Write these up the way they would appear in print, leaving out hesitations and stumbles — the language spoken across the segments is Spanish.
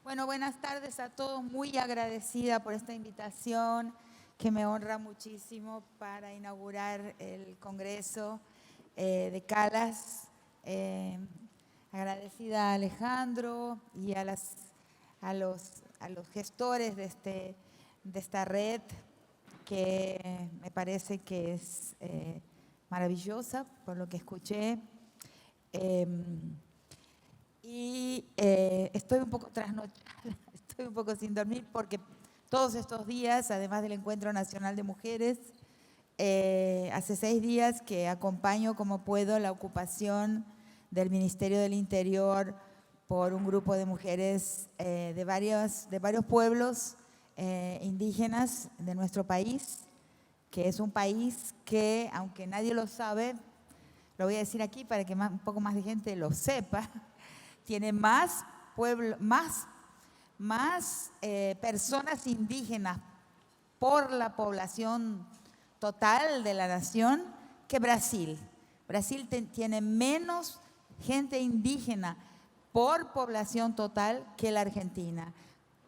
Bueno, buenas tardes a todos. Muy agradecida por esta invitación que me honra muchísimo para inaugurar el Congreso de Calas. Agradecida a Alejandro y a los gestores de esta red que me parece que es maravillosa por lo que escuché. Estoy un poco trasnochada, estoy un poco sin dormir porque todos estos días, además del Encuentro Nacional de Mujeres, hace 6 días que acompaño como puedo la ocupación del Ministerio del Interior por un grupo de mujeres de varios pueblos indígenas de nuestro país, que es un país que, aunque nadie lo sabe, lo voy a decir aquí para que un poco más de gente lo sepa, tiene más personas indígenas por la población total de la nación que Brasil. Brasil tiene menos gente indígena por población total que la Argentina.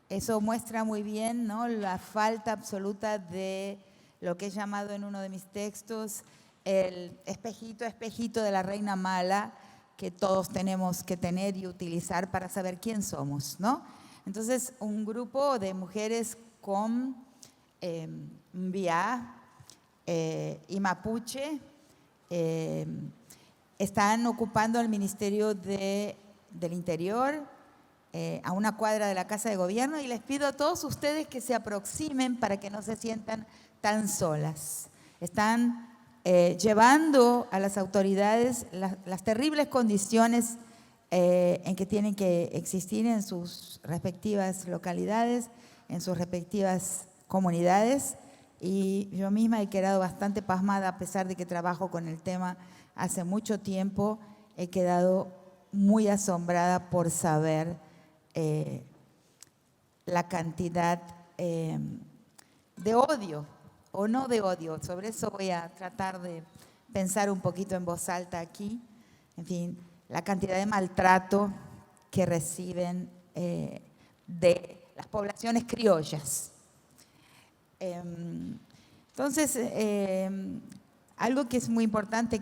Eso muestra muy bien, ¿no?, la falta absoluta de lo que he llamado en uno de mis textos el espejito, espejito de la reina mala, que todos tenemos que tener y utilizar para saber quién somos, ¿no? Entonces, un grupo de mujeres con Mbiá y Mapuche están ocupando el Ministerio del Interior a una cuadra de la Casa de Gobierno, y les pido a todos ustedes que se aproximen para que no se sientan tan solas. Están llevando a las autoridades las terribles condiciones en que tienen que existir en sus respectivas localidades, en sus respectivas comunidades, y yo misma he quedado bastante pasmada, a pesar de que trabajo con el tema hace mucho tiempo, he quedado muy asombrada por saber la cantidad de odio o no de odio. Sobre eso voy a tratar de pensar un poquito en voz alta aquí. En fin, la cantidad de maltrato que reciben de las poblaciones criollas. Entonces, algo que es muy importante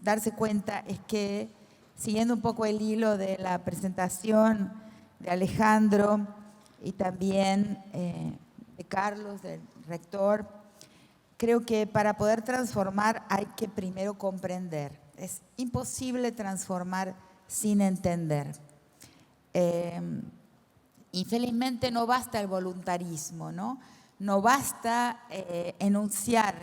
darse cuenta es que, siguiendo un poco el hilo de la presentación de Alejandro y también de Carlos, del rector, creo que para poder transformar hay que primero comprender. Es imposible transformar sin entender. Infelizmente no basta el voluntarismo, ¿no? No basta enunciar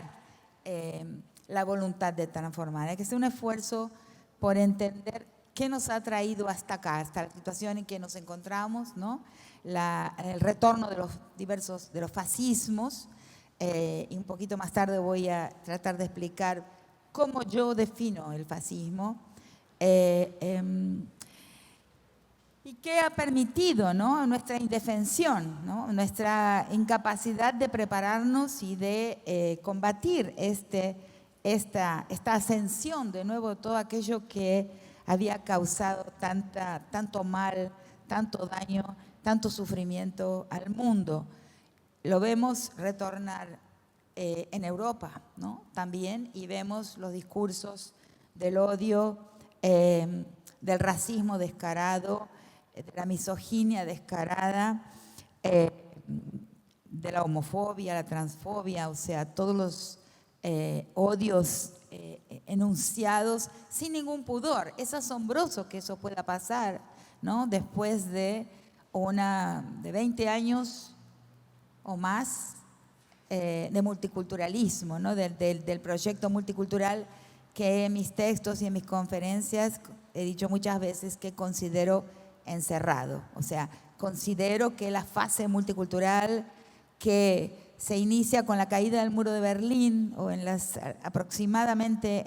la voluntad de transformar. Hay que hacer un esfuerzo por entender qué nos ha traído hasta acá, hasta la situación en que nos encontramos, ¿no? El retorno de los fascismos. Y un poquito más tarde voy a tratar de explicar cómo yo defino el fascismo. ¿Y qué ha permitido, ¿no?, nuestra indefensión, ¿no?, nuestra incapacidad de prepararnos y de combatir esta ascensión de nuevo, todo aquello que había causado tanto mal, tanto daño, tanto sufrimiento al mundo? Lo vemos retornar en Europa, ¿no?, también, y vemos los discursos del odio, del racismo descarado, de la misoginia descarada, de la homofobia, la transfobia, o sea, todos los odios enunciados sin ningún pudor. Es asombroso que eso pueda pasar, ¿no?, después de 20 años o más de multiculturalismo, ¿no?, del proyecto multicultural que en mis textos y en mis conferencias he dicho muchas veces que considero encerrado. O sea, considero que la fase multicultural que se inicia con la caída del muro de Berlín, o aproximadamente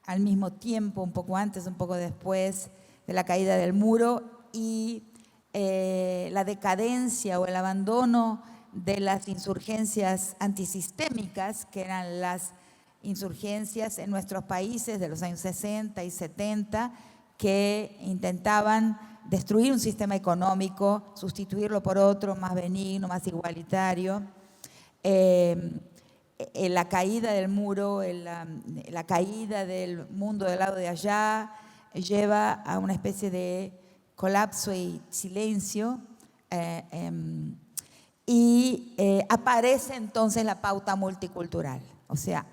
al mismo tiempo, un poco antes, un poco después de la caída del muro, y la decadencia o el abandono de las insurgencias antisistémicas, que eran las insurgencias en nuestros países de los años 60 y 70, que intentaban destruir un sistema económico, sustituirlo por otro más benigno, más igualitario. La caída del muro, la caída del mundo del lado de allá, lleva a una especie de colapso y silencio, aparece entonces la pauta multicultural. O sea,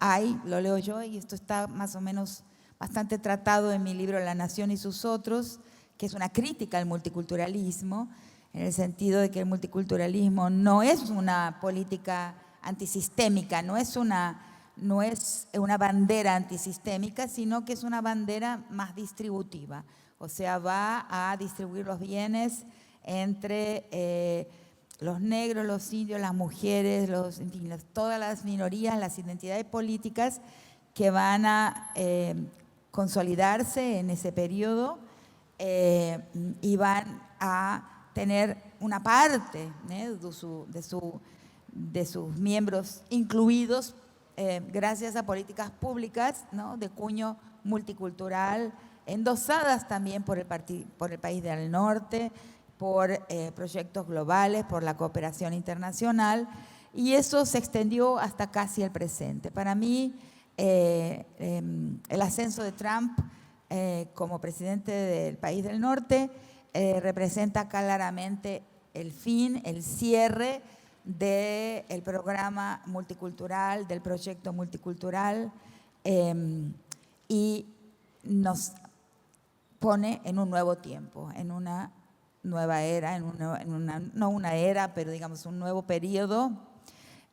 lo leo yo y esto está más o menos bastante tratado en mi libro La Nación y sus otros, que es una crítica al multiculturalismo, en el sentido de que el multiculturalismo no es una política antisistémica, no es una bandera antisistémica, sino que es una bandera más distributiva. O sea, va a distribuir los bienes entre los negros, los indios, las mujeres, en fin, todas las minorías, las identidades políticas que van a consolidarse en ese periodo y van a tener una parte de sus miembros incluidos gracias a políticas públicas, ¿no?, de cuño multicultural, endosadas también por el país del norte, por proyectos globales, por la cooperación internacional, y eso se extendió hasta casi el presente. Para mí, el ascenso de Trump como presidente del país del norte representa claramente el fin, el cierre del programa multicultural, del proyecto multicultural, y nos pone en un nuevo tiempo, en una nueva era, no una era, pero digamos un nuevo periodo,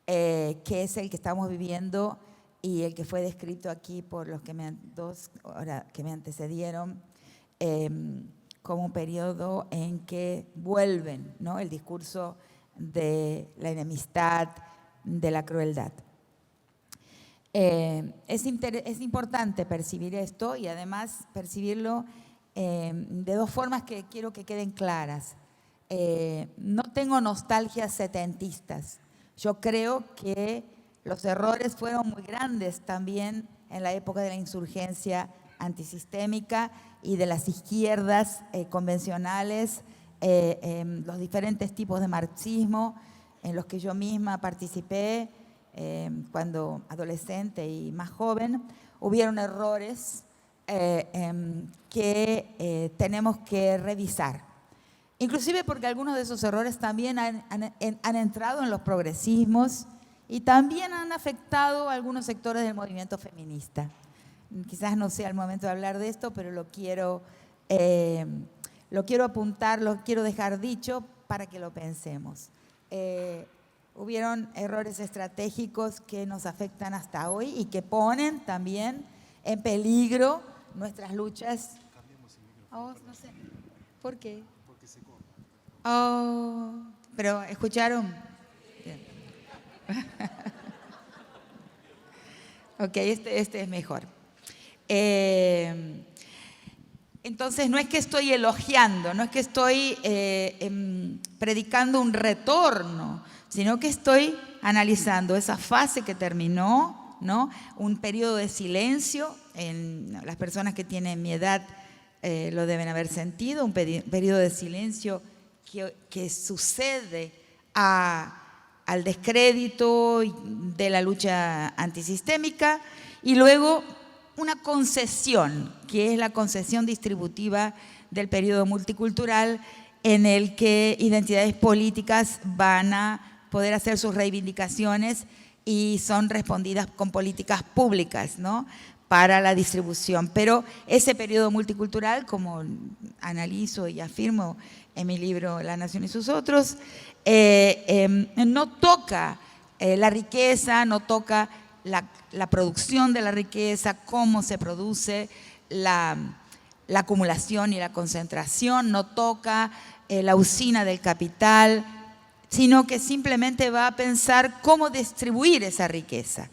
que es el que estamos viviendo y el que fue descrito aquí por los que me antecedieron, como un periodo en que vuelven, ¿no?, el discurso de la enemistad, de la crueldad. Es importante percibir esto y además percibirlo de dos formas que quiero que queden claras. No tengo nostalgias setentistas. Yo creo que los errores fueron muy grandes también en la época de la insurgencia antisistémica y de las izquierdas convencionales, los diferentes tipos de marxismo en los que yo misma participé cuando adolescente y más joven. Hubieron errores que tenemos que revisar, inclusive porque algunos de esos errores también han entrado en los progresismos y también han afectado a algunos sectores del movimiento feminista. Quizás no sea el momento de hablar de esto, pero lo quiero apuntar, lo quiero dejar dicho para que lo pensemos. Hubieron errores estratégicos que nos afectan hasta hoy y que ponen también en peligro nuestras luchas. Oh, no sé. ¿Por qué? Porque se corta. Oh, pero ¿escucharon? Bien. Ok, este es mejor. Entonces, no es que estoy elogiando, no es que estoy predicando un retorno, sino que estoy analizando esa fase que terminó, ¿no?, un periodo de silencio. Las personas que tienen mi edad lo deben haber sentido, un periodo de silencio que sucede al descrédito de la lucha antisistémica, y luego una concesión, que es la concesión distributiva del periodo multicultural, en el que identidades políticas van a poder hacer sus reivindicaciones y son respondidas con políticas públicas, ¿no?, para la distribución. Pero ese periodo multicultural, como analizo y afirmo en mi libro La Nación y sus otros, no toca la riqueza, no toca la producción de la riqueza, cómo se produce la acumulación y la concentración, no toca la usina del capital, sino que simplemente va a pensar cómo distribuir esa riqueza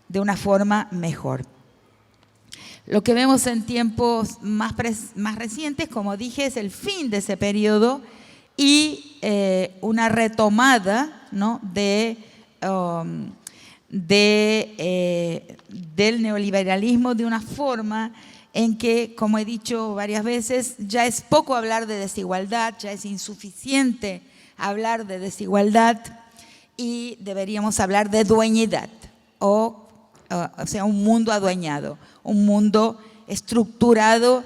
de una forma mejor. Lo que vemos en tiempos más recientes, como dije, es el fin de ese periodo y una retomada, ¿no?, del neoliberalismo de una forma en que, como he dicho varias veces, ya es poco hablar de desigualdad, ya es insuficiente hablar de desigualdad y deberíamos hablar de dueñidad, o sea, un mundo adueñado, un mundo estructurado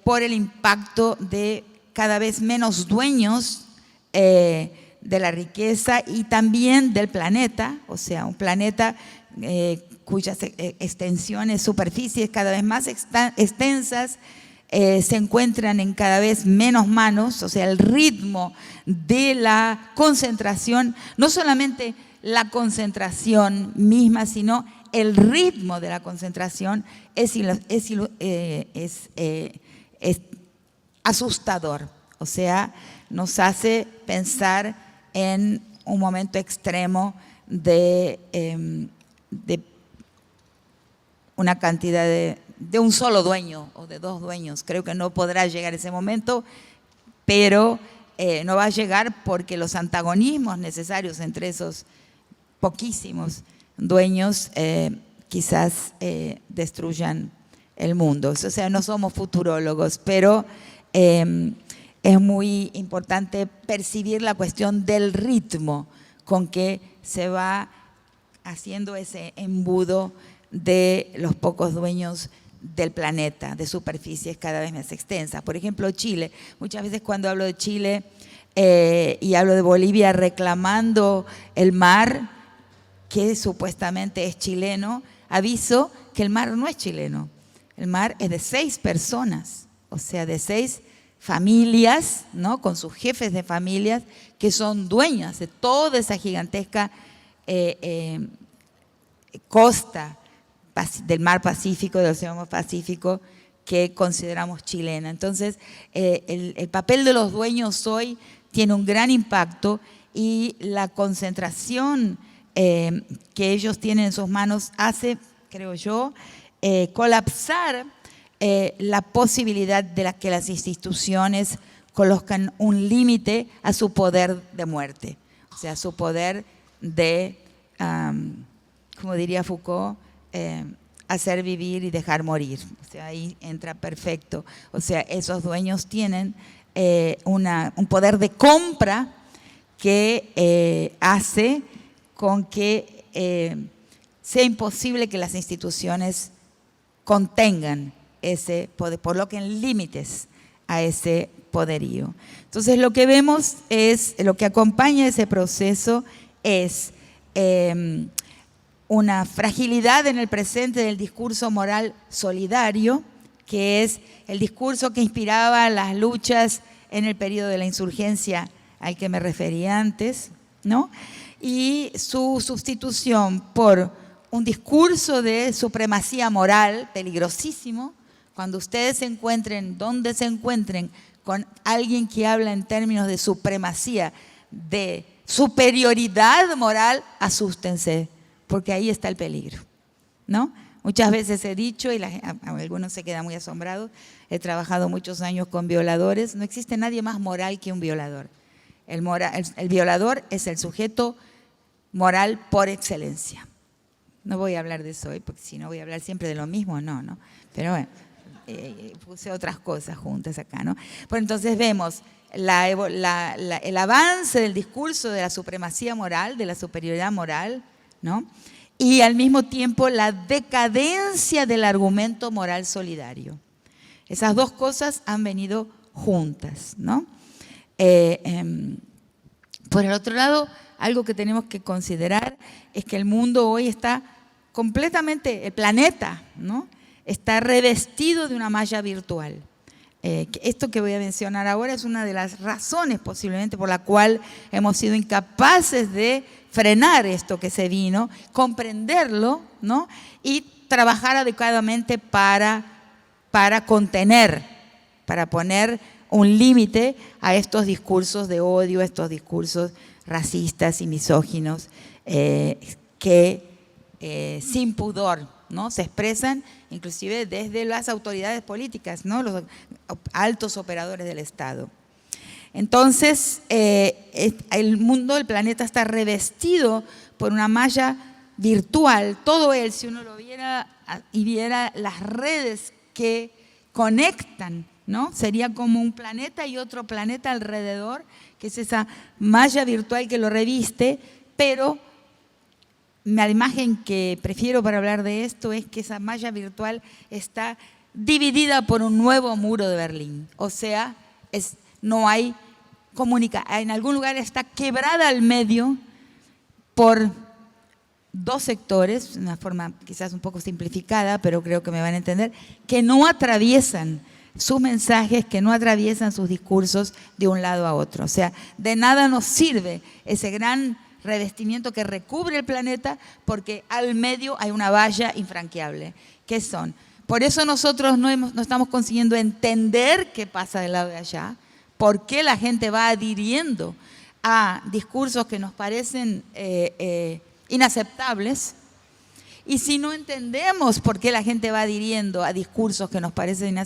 por el impacto de cada vez menos dueños de la riqueza y también del planeta, o sea, un planeta cuyas extensiones, superficies cada vez más extensas se encuentran en cada vez menos manos, o sea, el ritmo de la concentración, no solamente la concentración misma, sino el ritmo de la concentración es asustador, o sea, nos hace pensar en un momento extremo de una cantidad de un solo dueño o de dos dueños. Creo que no podrá llegar ese momento, pero no va a llegar porque los antagonismos necesarios entre esos poquísimos dueños quizás destruyan el mundo. O sea, no somos futurólogos, pero es muy importante percibir la cuestión del ritmo con que se va haciendo ese embudo de los pocos dueños del planeta, de superficies cada vez más extensas. Por ejemplo, Chile. Muchas veces cuando hablo de Chile y hablo de Bolivia reclamando el mar, que supuestamente es chileno, aviso que el mar no es chileno. El mar es de 6 personas, o sea, de 6 familias, ¿no? Con sus jefes de familias, que son dueñas de toda esa gigantesca costa del mar Pacífico, del Océano Pacífico, que consideramos chilena. Entonces, el papel de los dueños hoy tiene un gran impacto y la concentración que ellos tienen en sus manos hace, creo yo, colapsar la posibilidad de que las instituciones colocan un límite a su poder de muerte, o sea, su poder de, como diría Foucault, hacer vivir y dejar morir. O sea, ahí entra perfecto. O sea, esos dueños tienen un poder de compra que hace con que sea imposible que las instituciones contengan ese poder, coloquen límites a ese poderío. Entonces, lo que vemos es, lo que acompaña ese proceso es una fragilidad en el presente del discurso moral solidario, que es el discurso que inspiraba las luchas en el periodo de la insurgencia al que me refería antes, ¿no? Y su sustitución por un discurso de supremacía moral peligrosísimo. Cuando ustedes se encuentren, donde se encuentren, con alguien que habla en términos de supremacía, de superioridad moral, asústense, porque ahí está el peligro, ¿no? Muchas veces he dicho, y algunos se quedan muy asombrados, he trabajado muchos años con violadores, no existe nadie más moral que un violador. El violador es el sujeto moral por excelencia. No voy a hablar de eso hoy, porque si no voy a hablar siempre de lo mismo, no. Pero bueno, puse otras cosas juntas acá, ¿no? Pues entonces vemos el avance del discurso de la supremacía moral, de la superioridad moral, ¿no? Y al mismo tiempo la decadencia del argumento moral solidario. Esas dos cosas han venido juntas, ¿no? Por el otro lado, algo que tenemos que considerar es que el mundo hoy está completamente, el planeta, ¿no? Está revestido de una malla virtual. Esto que voy a mencionar ahora es una de las razones posiblemente por la cual hemos sido incapaces de frenar esto que se vino, comprenderlo, ¿no? Y trabajar adecuadamente para contener, para poner un límite a estos discursos de odio, a estos discursos racistas y misóginos que sin pudor, ¿no? Se expresan inclusive desde las autoridades políticas, ¿no? Los altos operadores del Estado. Entonces, el mundo, el planeta está revestido por una malla virtual, todo él, si uno lo viera y viera las redes que conectan, ¿no? Sería como un planeta y otro planeta alrededor, que es esa malla virtual que lo reviste, pero la imagen que prefiero para hablar de esto es que esa malla virtual está dividida por un nuevo muro de Berlín. O sea, no hay comunicación. En algún lugar está quebrada al medio por dos sectores, de una forma quizás un poco simplificada, pero creo que me van a entender, que no atraviesan sus mensajes, que no atraviesan sus discursos de un lado a otro. O sea, de nada nos sirve ese gran revestimiento que recubre el planeta, porque al medio hay una valla infranqueable. ¿Qué son? Por eso nosotros no estamos consiguiendo entender qué pasa del lado de allá, por qué la gente va adhiriendo a discursos que nos parecen inaceptables. Y si no entendemos por qué la gente va adhiriendo a discursos que nos parecen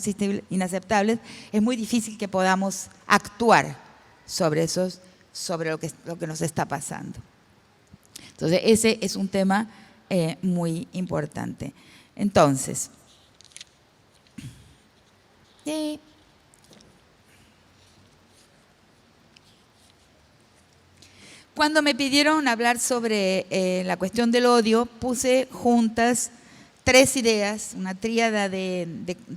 inaceptables, es muy difícil que podamos actuar sobre lo que nos está pasando. Entonces, ese es un tema muy importante. Entonces, cuando me pidieron hablar sobre la cuestión del odio, puse juntas 3 ideas, una tríada de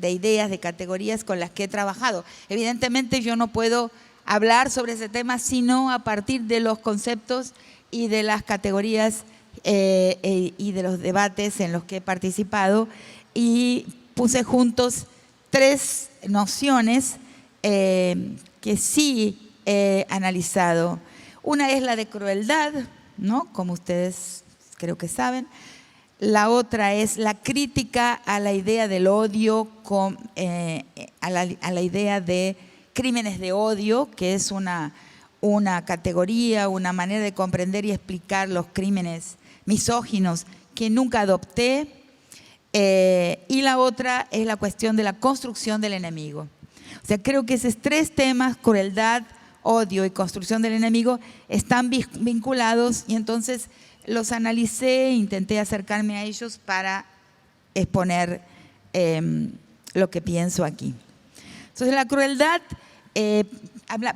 ideas, de categorías con las que he trabajado. Evidentemente yo no puedo hablar sobre ese tema sino a partir de los conceptos y de las categorías y de los debates en los que he participado, y puse juntos 3 nociones que sí he analizado. Una es la de crueldad, ¿no? Como ustedes creo que saben. La otra es la crítica a la idea del odio, a la idea de crímenes de odio, que es una categoría, una manera de comprender y explicar los crímenes misóginos que nunca adopté. Y la otra es la cuestión de la construcción del enemigo. O sea, creo que esos 3 temas, crueldad, odio y construcción del enemigo, están vinculados, y entonces los analicé e intenté acercarme a ellos para exponer lo que pienso aquí. Entonces, la crueldad,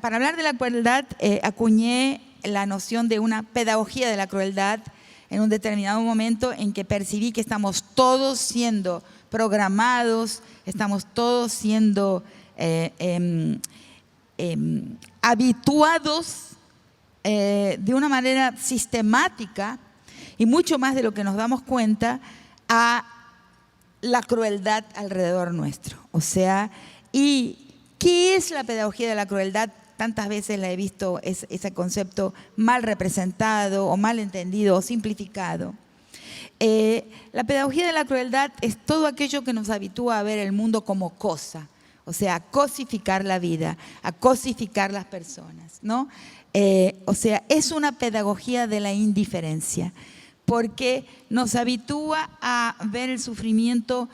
para hablar de la crueldad, acuñé la noción de una pedagogía de la crueldad en un determinado momento en que percibí que estamos todos siendo programados, estamos todos siendo habituados de una manera sistemática y mucho más de lo que nos damos cuenta a la crueldad alrededor nuestro. O sea, ¿y qué es la pedagogía de la crueldad? Tantas veces la he visto, ese concepto mal representado o mal entendido o simplificado. La pedagogía de la crueldad es todo aquello que nos habitúa a ver el mundo como cosa. O sea, a cosificar la vida, a cosificar las personas, ¿no? O sea, es una pedagogía de la indiferencia, porque nos habitúa a ver el sufrimiento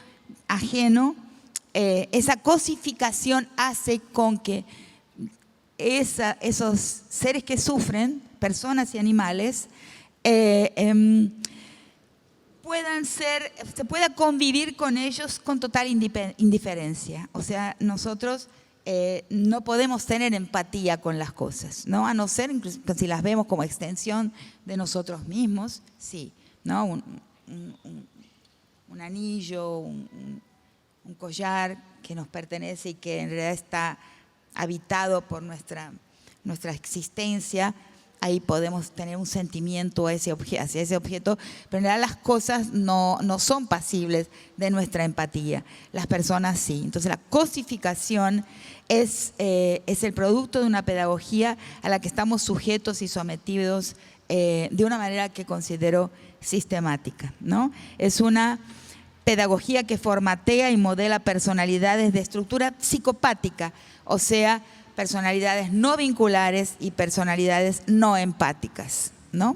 ajeno. Esa cosificación hace con que esos seres que sufren, personas y animales, se pueda convivir con ellos con total indiferencia. O sea, nosotros no podemos tener empatía con las cosas, ¿no? A no ser incluso si las vemos como extensión de nosotros mismos, sí, ¿no? Un anillo, un collar que nos pertenece y que en realidad está habitado por nuestra existencia. Ahí podemos tener un sentimiento hacia ese objeto, pero en realidad las cosas no son pasibles de nuestra empatía. Las personas sí. Entonces la cosificación es el producto de una pedagogía a la que estamos sujetos y sometidos de una manera que considero sistemática, ¿no? Es una pedagogía que formatea y modela personalidades de estructura psicopática, o sea, personalidades no vinculares y personalidades no empáticas, ¿no?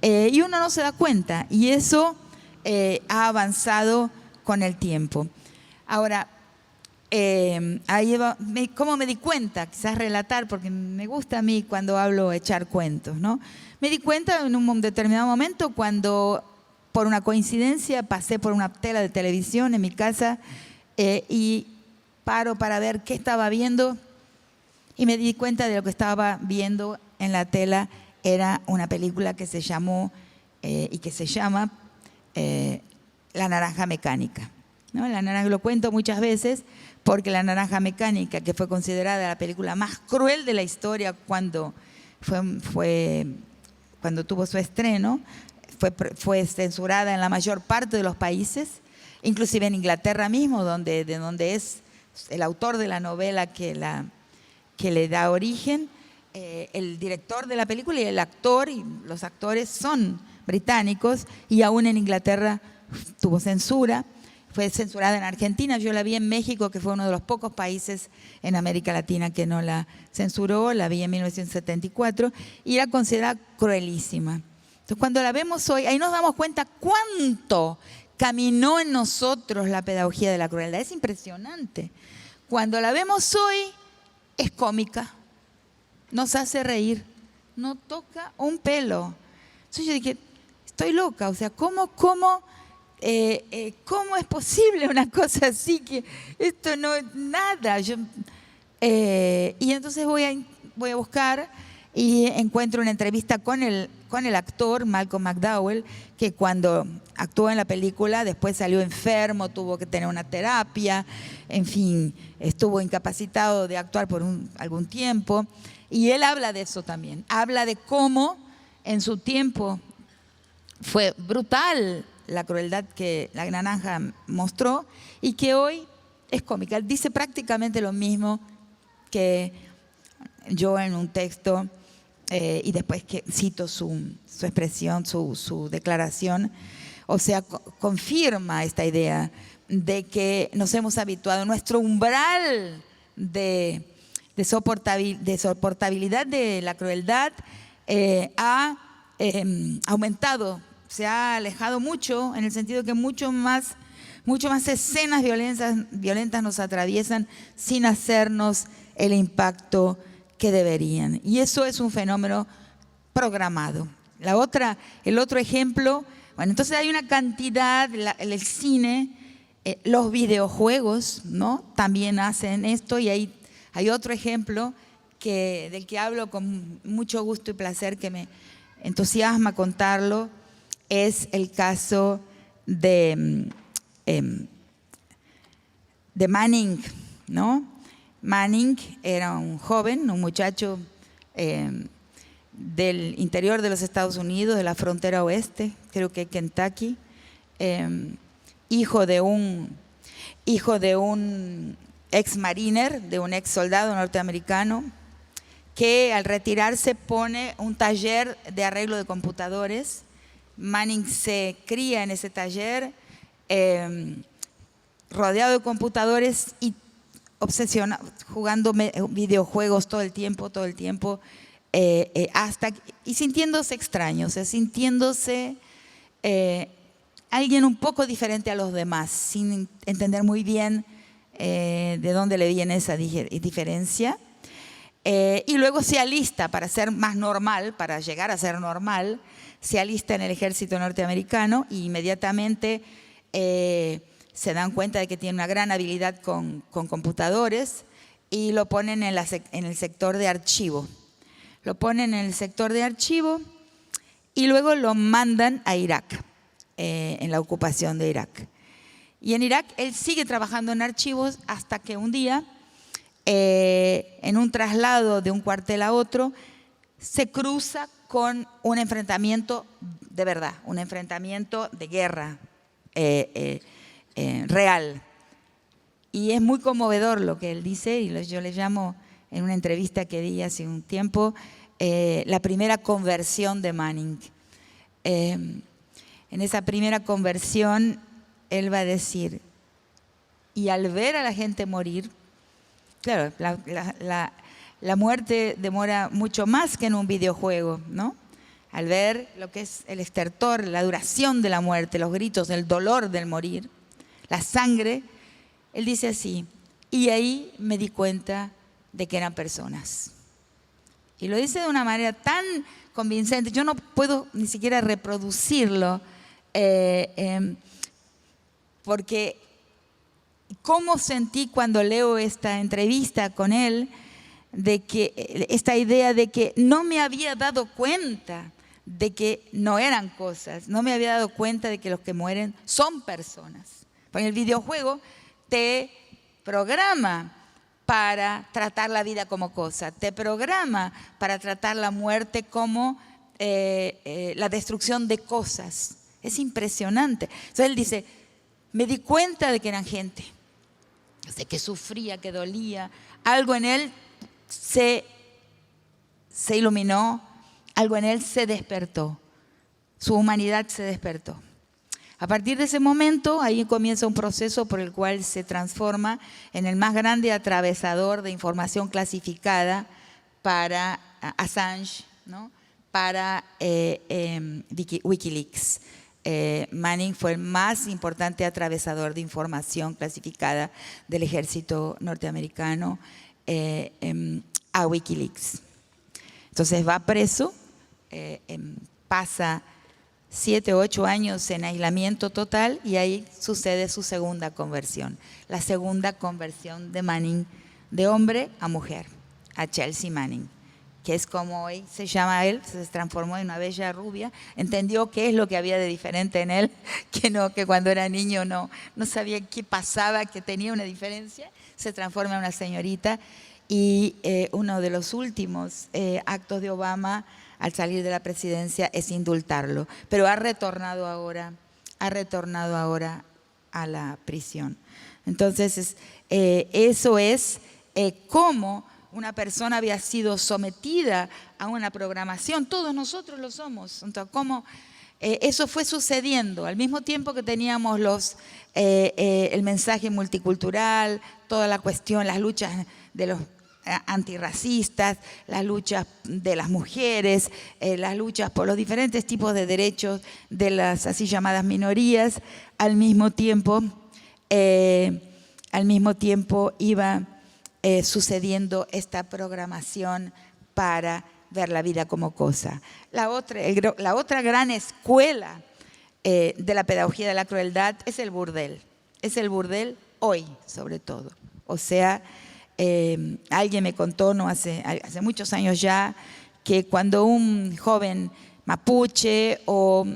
Y uno no se da cuenta, y eso ha avanzado con el tiempo. Ahora, ¿cómo me di cuenta? Quizás relatar, porque me gusta a mí cuando hablo echar cuentos, ¿no? Me di cuenta en un determinado momento cuando, por una coincidencia, pasé por una tela de televisión en mi casa y paro para ver qué estaba viendo y me di cuenta de lo que estaba viendo en la tela era una película que se llamó y que se llama La Naranja Mecánica, ¿no? La naranja, lo cuento muchas veces porque La Naranja Mecánica, que fue considerada la película más cruel de la historia cuando tuvo su estreno, fue censurada en la mayor parte de los países, inclusive en Inglaterra mismo, de donde es el autor de la novela que le da origen. El director de la película y el actor y los actores son británicos y aún en Inglaterra tuvo censura. Fue censurada en Argentina, yo la vi en México, que fue uno de los pocos países en América Latina que no la censuró, la vi en 1974 y era considerada cruelísima. Entonces cuando la vemos hoy, ahí nos damos cuenta cuánto caminó en nosotros la pedagogía de la crueldad. Es impresionante. Cuando la vemos hoy, es cómica, nos hace reír, no toca un pelo. Entonces yo dije, estoy loca, o sea, ¿cómo es posible una cosa así? Que esto no es nada. Y entonces voy a buscar y encuentro una entrevista con el actor Malcolm McDowell, que cuando actuó en la película después salió enfermo, tuvo que tener una terapia, en fin, estuvo incapacitado de actuar por algún tiempo. Y él habla de eso también, habla de cómo en su tiempo fue brutal la crueldad que La Naranja mostró y que hoy es cómica. Dice prácticamente lo mismo que yo en un texto y después que cito su expresión, su declaración. O sea, confirma esta idea de que nos hemos habituado, nuestro umbral de soportabilidad de la crueldad ha aumentado, se ha alejado mucho, en el sentido que mucho más escenas violentas nos atraviesan sin hacernos el impacto que deberían. Y eso es un fenómeno programado. El otro ejemplo, bueno, entonces hay una cantidad, el cine, los videojuegos, ¿no? También hacen esto, y hay otro ejemplo del que hablo con mucho gusto y placer, que me entusiasma contarlo, es el caso de Manning, ¿no? Manning era un joven, un muchacho del interior de los Estados Unidos, de la frontera oeste, creo que Kentucky, hijo de un ex mariner, de un ex soldado norteamericano, que al retirarse pone un taller de arreglo de computadores. Manning se cría en ese taller, rodeado de computadores y obsesionado, jugando videojuegos todo el tiempo, y sintiéndose extraño, o sea, sintiéndose alguien un poco diferente a los demás, sin entender muy bien de dónde le viene esa diferencia. Y luego se alista para ser más normal, para llegar a ser normal, se alista en el ejército norteamericano y inmediatamente se dan cuenta de que tiene una gran habilidad con computadores y lo ponen en el sector de archivo. Lo ponen en el sector de archivo y luego lo mandan a Irak, en la ocupación de Irak. Y en Irak él sigue trabajando en archivos hasta que un día, en un traslado de un cuartel a otro, se cruza con un enfrentamiento de verdad, un enfrentamiento de guerra real. Y es muy conmovedor lo que él dice, y yo le llamo, en una entrevista que di hace un tiempo, la primera conversión de Manning. En esa primera conversión, él va a decir, y al ver a la gente morir, claro, la muerte demora mucho más que en un videojuego, ¿no? Al ver lo que es el estertor, la duración de la muerte, los gritos, el dolor del morir, la sangre, él dice así, y ahí me di cuenta de que eran personas. Y lo dice de una manera tan convincente, yo no puedo ni siquiera reproducirlo, porque cómo sentí cuando leo esta entrevista con él, de que esta idea de que no me había dado cuenta de que no eran cosas, no me había dado cuenta de que los que mueren son personas. Porque el videojuego te programa para tratar la vida como cosa, te programa para tratar la muerte como la destrucción de cosas. Es impresionante. Entonces él dice, me di cuenta de que eran gente, de que sufría, que dolía. Algo en él se iluminó, algo en él se despertó, su humanidad se despertó. A partir de ese momento, ahí comienza un proceso por el cual se transforma en el más grande atravesador de información clasificada para Assange, ¿no? Para Wikileaks. Manning fue el más importante atravesador de información clasificada del ejército norteamericano a Wikileaks. Entonces va preso, pasa 7 o 8 años en aislamiento total y ahí sucede su segunda conversión. La segunda conversión de Manning de hombre a mujer, a Chelsea Manning, que es como hoy se llama él, se transformó en una bella rubia, entendió qué es lo que había de diferente en él, que cuando era niño no sabía qué pasaba, que tenía una diferencia, se transforma en una señorita. Y uno de los últimos actos de Obama al salir de la presidencia es indultarlo, pero ha retornado ahora a la prisión. Entonces, eso es cómo una persona había sido sometida a una programación, todos nosotros lo somos, entonces, cómo eso fue sucediendo al mismo tiempo que teníamos el mensaje multicultural, toda la cuestión, las luchas de los antirracistas, las luchas de las mujeres, las luchas por los diferentes tipos de derechos de las así llamadas minorías, al mismo tiempo iba sucediendo esta programación para ver la vida como cosa. La otra gran escuela de la pedagogía de la crueldad es el burdel hoy sobre todo. O sea, alguien me contó hace muchos años ya que cuando un joven mapuche o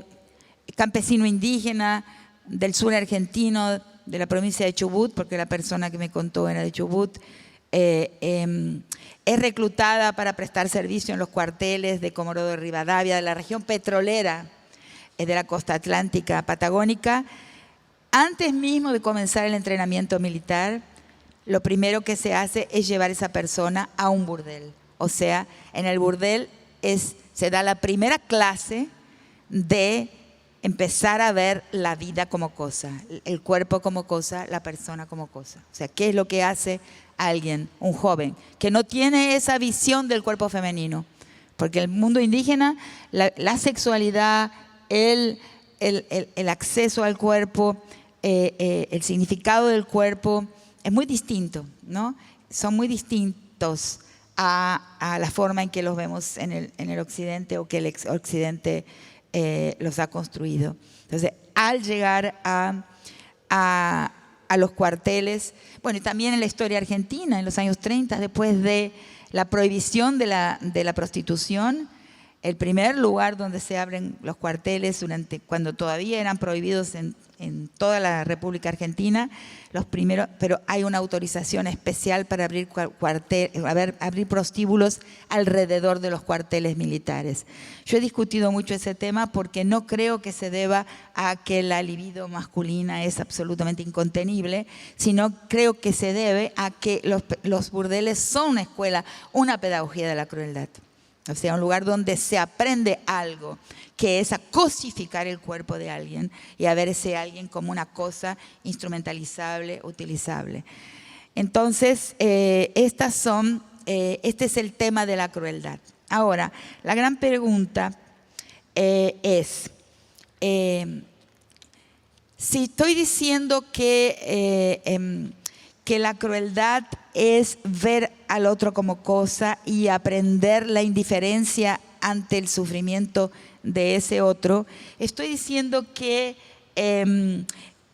campesino indígena del sur argentino, de la provincia de Chubut, porque la persona que me contó era de Chubut, es reclutada para prestar servicio en los cuarteles de Comodoro de Rivadavia, de la región petrolera de la costa atlántica patagónica, antes mismo de comenzar el entrenamiento militar, lo primero que se hace es llevar a esa persona a un burdel. O sea, en el burdel se da la primera clase de empezar a ver la vida como cosa, el cuerpo como cosa, la persona como cosa. O sea, ¿qué es lo que hace alguien, un joven, que no tiene esa visión del cuerpo femenino? Porque el mundo indígena, la sexualidad, el acceso al cuerpo, el significado del cuerpo es muy distinto, ¿no? Son muy distintos a la forma en que los vemos en el occidente o que el occidente los ha construido. Entonces, al llegar a los cuarteles, bueno, y también en la historia argentina, en los años 30, después de la prohibición de la prostitución, el primer lugar donde se abren los cuarteles, cuando todavía eran prohibidos en toda la República Argentina, los primeros, pero hay una autorización especial para abrir prostíbulos alrededor de los cuarteles militares. Yo he discutido mucho ese tema porque no creo que se deba a que la libido masculina es absolutamente incontenible, sino creo que se debe a que los burdeles son una escuela, una pedagogía de la crueldad. O sea, un lugar donde se aprende algo, que es a cosificar el cuerpo de alguien y a ver ese alguien como una cosa instrumentalizable, utilizable. Entonces, este es el tema de la crueldad. Ahora, la gran pregunta es, si estoy diciendo que la crueldad es ver al otro como cosa y aprender la indiferencia ante el sufrimiento de ese otro, estoy diciendo que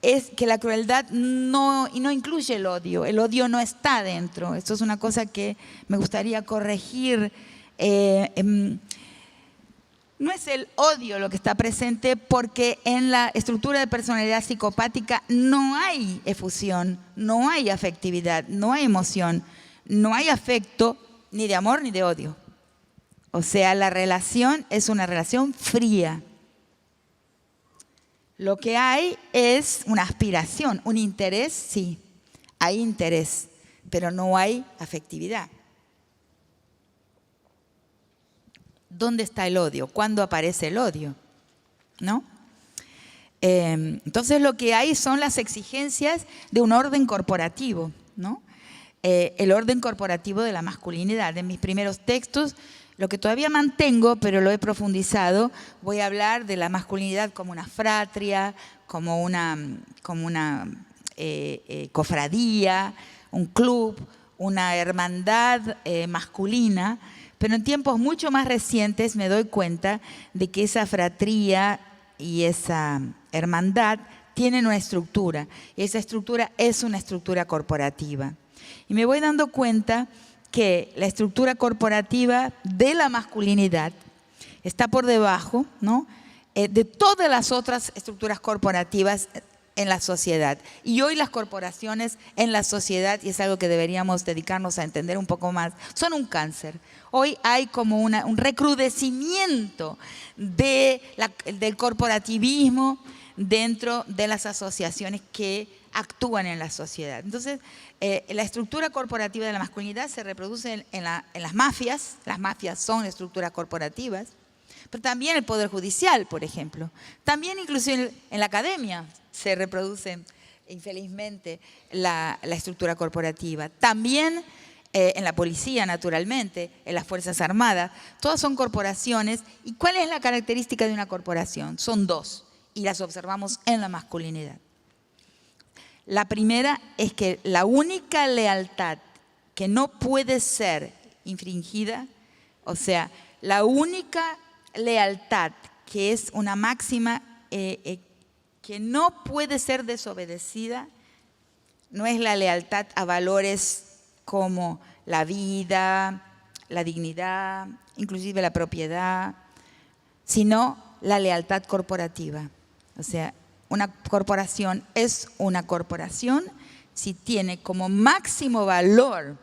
es que la crueldad no incluye el odio no está dentro. Esto es una cosa que me gustaría corregir. No es el odio lo que está presente, porque en la estructura de personalidad psicopática no hay efusión, no hay afectividad, no hay emoción, no hay afecto ni de amor ni de odio. O sea, la relación es una relación fría. Lo que hay es una aspiración, un interés, sí, hay interés, pero no hay afectividad. ¿Dónde está el odio? ¿Cuándo aparece el odio? ¿No? Entonces lo que hay son las exigencias de un orden corporativo, ¿no? El orden corporativo de la masculinidad. En mis primeros textos, lo que todavía mantengo, pero lo he profundizado, voy a hablar de la masculinidad como una fratria, como una cofradía, un club, una hermandad masculina. Pero en tiempos mucho más recientes me doy cuenta de que esa fratría y esa hermandad tienen una estructura. Y esa estructura es una estructura corporativa. Y me voy dando cuenta que la estructura corporativa de la masculinidad está por debajo, ¿no?, de todas las otras estructuras corporativas en la sociedad. Y hoy las corporaciones en la sociedad, y es algo que deberíamos dedicarnos a entender un poco más, son un cáncer. Hoy hay como un recrudecimiento del corporativismo dentro de las asociaciones que actúan en la sociedad. Entonces, la estructura corporativa de la masculinidad se reproduce en las mafias. Las mafias son estructuras corporativas, pero también el Poder Judicial, por ejemplo. También inclusive en la academia se reproduce, infelizmente, la estructura corporativa. También en la policía, naturalmente, en las Fuerzas Armadas. Todas son corporaciones. ¿Y cuál es la característica de una corporación? Son dos, y las observamos en la masculinidad. La primera es que la única lealtad que no puede ser infringida, o sea, la única lealtad que es una máxima que no puede ser desobedecida, no es la lealtad a valores como la vida, la dignidad, inclusive la propiedad, sino la lealtad corporativa. O sea, una corporación es una corporación si tiene como máximo valor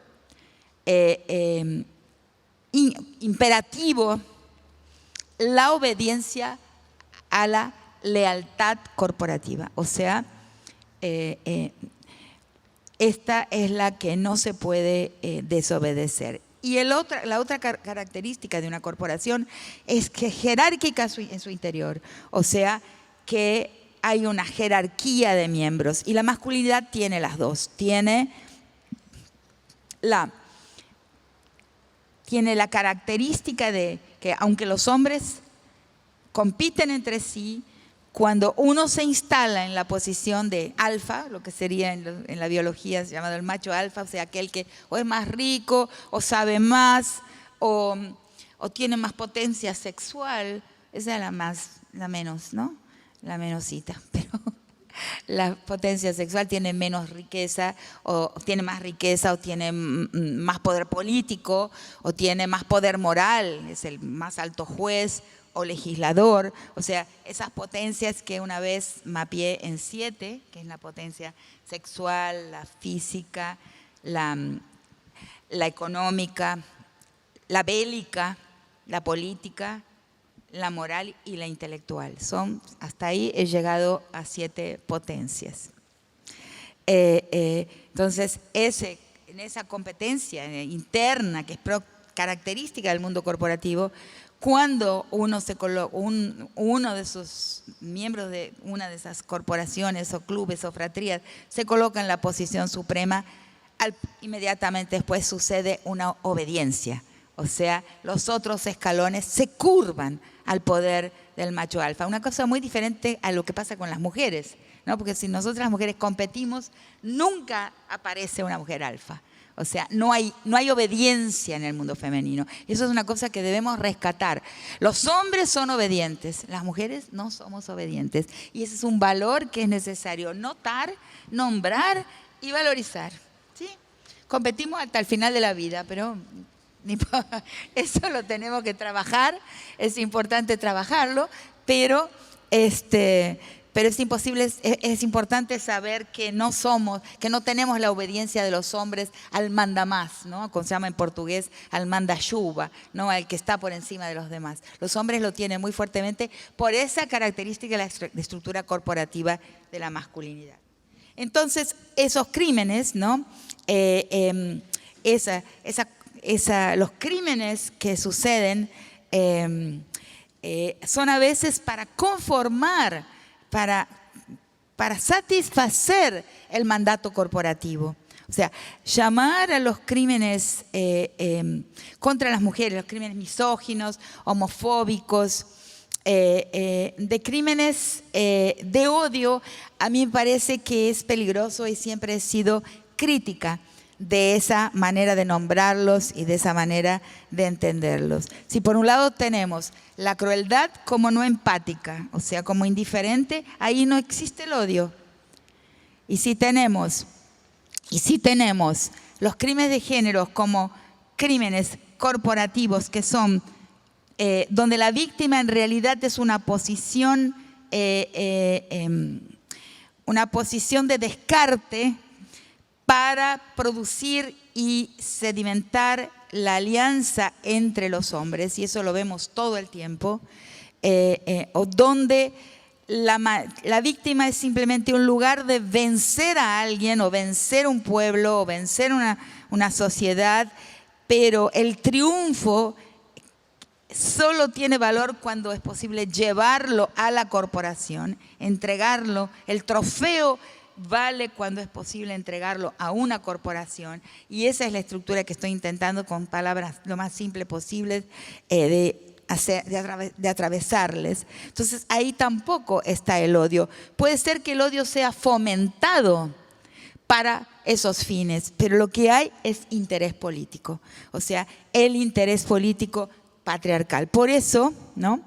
imperativo la obediencia a la lealtad corporativa. O sea, esta es la que no se puede desobedecer. Y la otra característica de una corporación es que es jerárquica en su interior. O sea, que hay una jerarquía de miembros. Y la masculinidad tiene las dos. Tiene la característica de que aunque los hombres compiten entre sí, cuando uno se instala en la posición de alfa, lo que sería en la biología llamado el macho alfa, o sea, aquel que o es más rico, o sabe más, o tiene más potencia sexual, esa es la menos, ¿no? La menosita, pero la potencia sexual tiene menos riqueza, o tiene más riqueza, o tiene más poder político, o tiene más poder moral, es el más alto juez o legislador. O sea, esas potencias que una vez mapeé en 7, que es la potencia sexual, la física, la económica, la bélica, la política, la moral y la intelectual. Hasta ahí he llegado a 7 potencias. Entonces, en esa competencia interna que es característica del mundo corporativo, cuando uno de sus miembros de una de esas corporaciones o clubes o fratrías se coloca en la posición suprema, inmediatamente después sucede una obediencia. O sea, los otros escalones se curvan al poder del macho alfa. Una cosa muy diferente a lo que pasa con las mujeres, ¿no? Porque si nosotras las mujeres competimos, nunca aparece una mujer alfa. O sea, no hay obediencia en el mundo femenino. Eso es una cosa que debemos rescatar. Los hombres son obedientes, las mujeres no somos obedientes. Y ese es un valor que es necesario notar, nombrar y valorizar. ¿Sí? Competimos hasta el final de la vida, pero eso lo tenemos que trabajar. Es importante trabajarlo, pero es importante saber que no tenemos la obediencia de los hombres al mandamás, ¿no? Como se llama en portugués, al mandayuba, ¿no? Al que está por encima de los demás. Los hombres lo tienen muy fuertemente por esa característica de la estructura corporativa de la masculinidad. Entonces, esos crímenes, ¿no? Los crímenes que suceden son a veces para conformar, para satisfacer el mandato corporativo. O sea, llamar a los crímenes contra las mujeres, los crímenes misóginos, homofóbicos, de crímenes de odio, a mí me parece que es peligroso y siempre he sido crítica de esa manera de nombrarlos y de esa manera de entenderlos. Si por un lado tenemos la crueldad como no empática, o sea, como indiferente, ahí no existe el odio. Y si tenemos los crímenes de género como crímenes corporativos que son donde la víctima en realidad es una posición de descarte para producir y sedimentar la alianza entre los hombres, y eso lo vemos todo el tiempo, o donde la víctima es simplemente un lugar de vencer a alguien, o vencer un pueblo, o vencer una sociedad, pero el triunfo solo tiene valor cuando es posible llevarlo a la corporación, entregarlo, el trofeo vale cuando es posible entregarlo a una corporación, y esa es la estructura que estoy intentando con palabras lo más simples posibles de atravesarles. Entonces ahí tampoco está el odio. Puede ser que el odio sea fomentado para esos fines, pero lo que hay es interés político, o sea, el interés político patriarcal. Por eso, ¿no?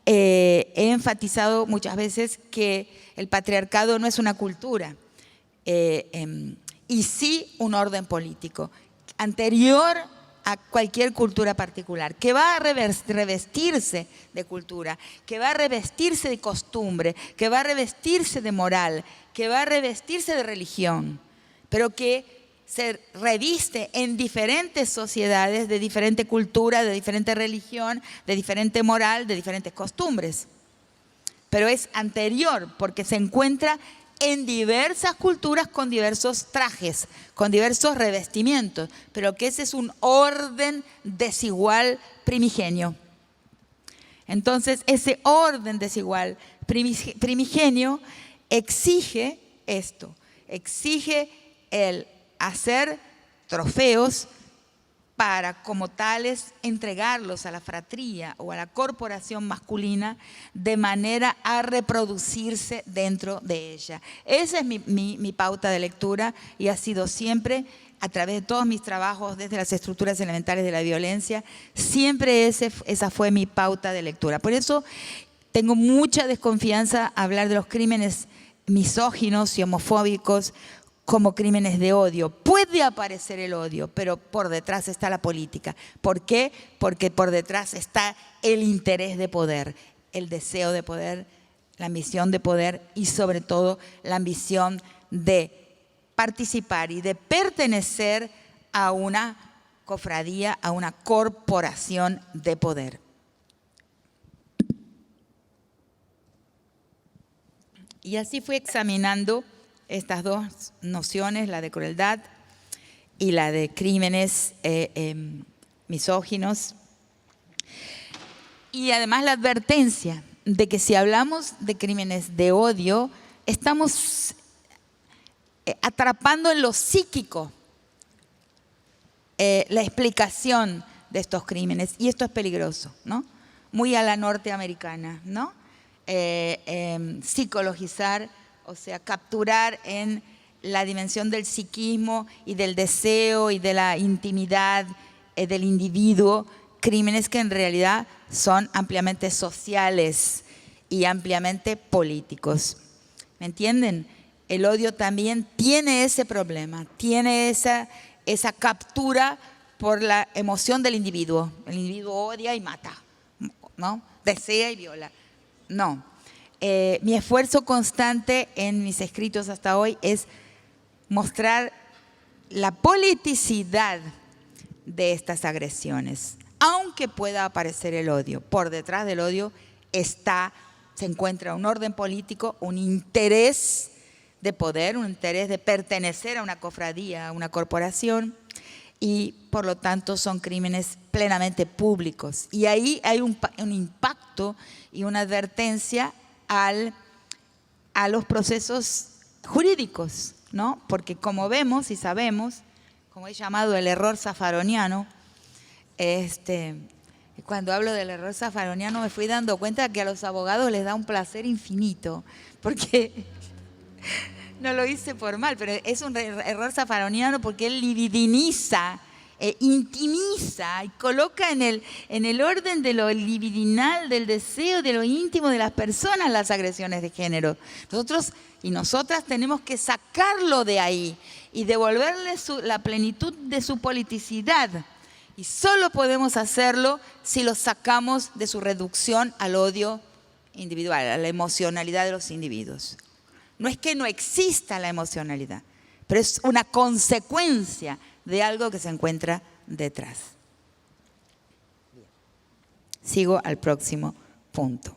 He enfatizado muchas veces que el patriarcado no es una cultura, y sí un orden político anterior a cualquier cultura particular, que va a revestirse de cultura, que va a revestirse de costumbre, que va a revestirse de moral, que va a revestirse de religión, pero que se reviste en diferentes sociedades de diferente cultura, de diferente religión, de diferente moral, de diferentes costumbres. Pero es anterior porque se encuentra en diversas culturas con diversos trajes, con diversos revestimientos, pero que ese es un orden desigual primigenio. Entonces, ese orden desigual primigenio exige esto, exige el hacer trofeos para, como tales, entregarlos a la fratría o a la corporación masculina de manera a reproducirse dentro de ella. Esa es mi pauta de lectura, y ha sido siempre, a través de todos mis trabajos, desde las estructuras elementales de la violencia, siempre esa fue mi pauta de lectura. Por eso tengo mucha desconfianza a hablar de los crímenes misóginos y homofóbicos como crímenes de odio. Puede aparecer el odio, pero por detrás está la política. ¿Por qué? Porque por detrás está el interés de poder, el deseo de poder, la ambición de poder y sobre todo la ambición de participar y de pertenecer a una cofradía, a una corporación de poder. Y así fui examinando estas dos nociones, la de crueldad y la de crímenes misóginos. Y además la advertencia de que si hablamos de crímenes de odio, estamos atrapando en lo psíquico la explicación de estos crímenes. Y esto es peligroso, ¿no? Muy a la norteamericana, ¿no? Psicologizar, o sea, capturar en la dimensión del psiquismo y del deseo y de la intimidad del individuo, crímenes que en realidad son ampliamente sociales y ampliamente políticos. ¿Me entienden? El odio también tiene ese problema, tiene esa captura por la emoción del individuo. El individuo odia y mata, ¿no? Desea y viola. No. Mi esfuerzo constante en mis escritos hasta hoy es mostrar la politicidad de estas agresiones. Aunque pueda aparecer el odio, por detrás del odio se encuentra un orden político, un interés de poder, un interés de pertenecer a una cofradía, a una corporación, y por lo tanto son crímenes plenamente públicos. Y ahí hay un impacto y una advertencia a los procesos jurídicos, ¿no? Porque como vemos y sabemos, como he llamado el error zafaroniano, cuando hablo del error zafaroniano me fui dando cuenta que a los abogados les da un placer infinito, porque no lo hice por mal, pero es un error zafaroniano porque él libidiniza, intimiza y coloca en el orden de lo libidinal, del deseo, de lo íntimo de las personas las agresiones de género. Nosotros y nosotras tenemos que sacarlo de ahí y devolverle la plenitud de su politicidad. Y solo podemos hacerlo si lo sacamos de su reducción al odio individual, a la emocionalidad de los individuos. No es que no exista la emocionalidad, pero es una consecuencia de algo que se encuentra detrás. Sigo al próximo punto.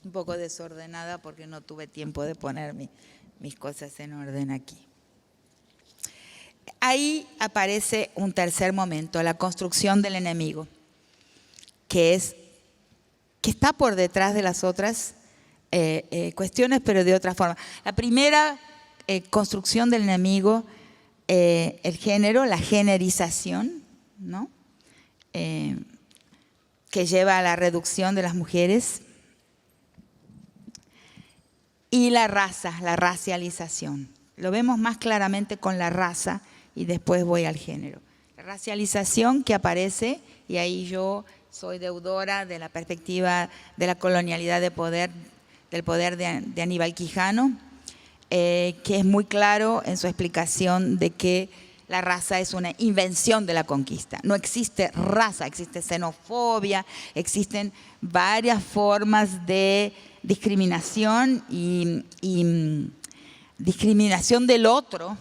Un poco desordenada porque no tuve tiempo de poner mis cosas en orden aquí. Ahí aparece un tercer momento, la construcción del enemigo, que está por detrás de las otras cuestiones, pero de otra forma. La primera construcción del enemigo, el género, la generización, ¿no? Que lleva a la reducción de las mujeres. Y la raza, la racialización. Lo vemos más claramente con la raza y después voy al género. La racialización que aparece, y ahí yo soy deudora de la perspectiva de la colonialidad de poder, del poder de Aníbal Quijano, que es muy claro en su explicación de que la raza es una invención de la conquista. No existe raza, existe xenofobia, existen varias formas de discriminación y discriminación del otro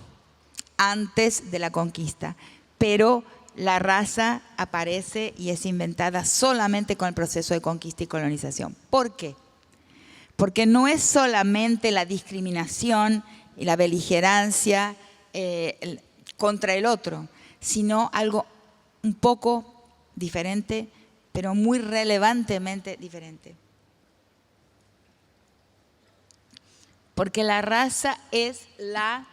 antes de la conquista. Pero la raza aparece y es inventada solamente con el proceso de conquista y colonización. ¿Por qué? Porque no es solamente la discriminación y la beligerancia contra el otro, sino algo un poco diferente, pero muy relevantemente diferente. Porque la raza es la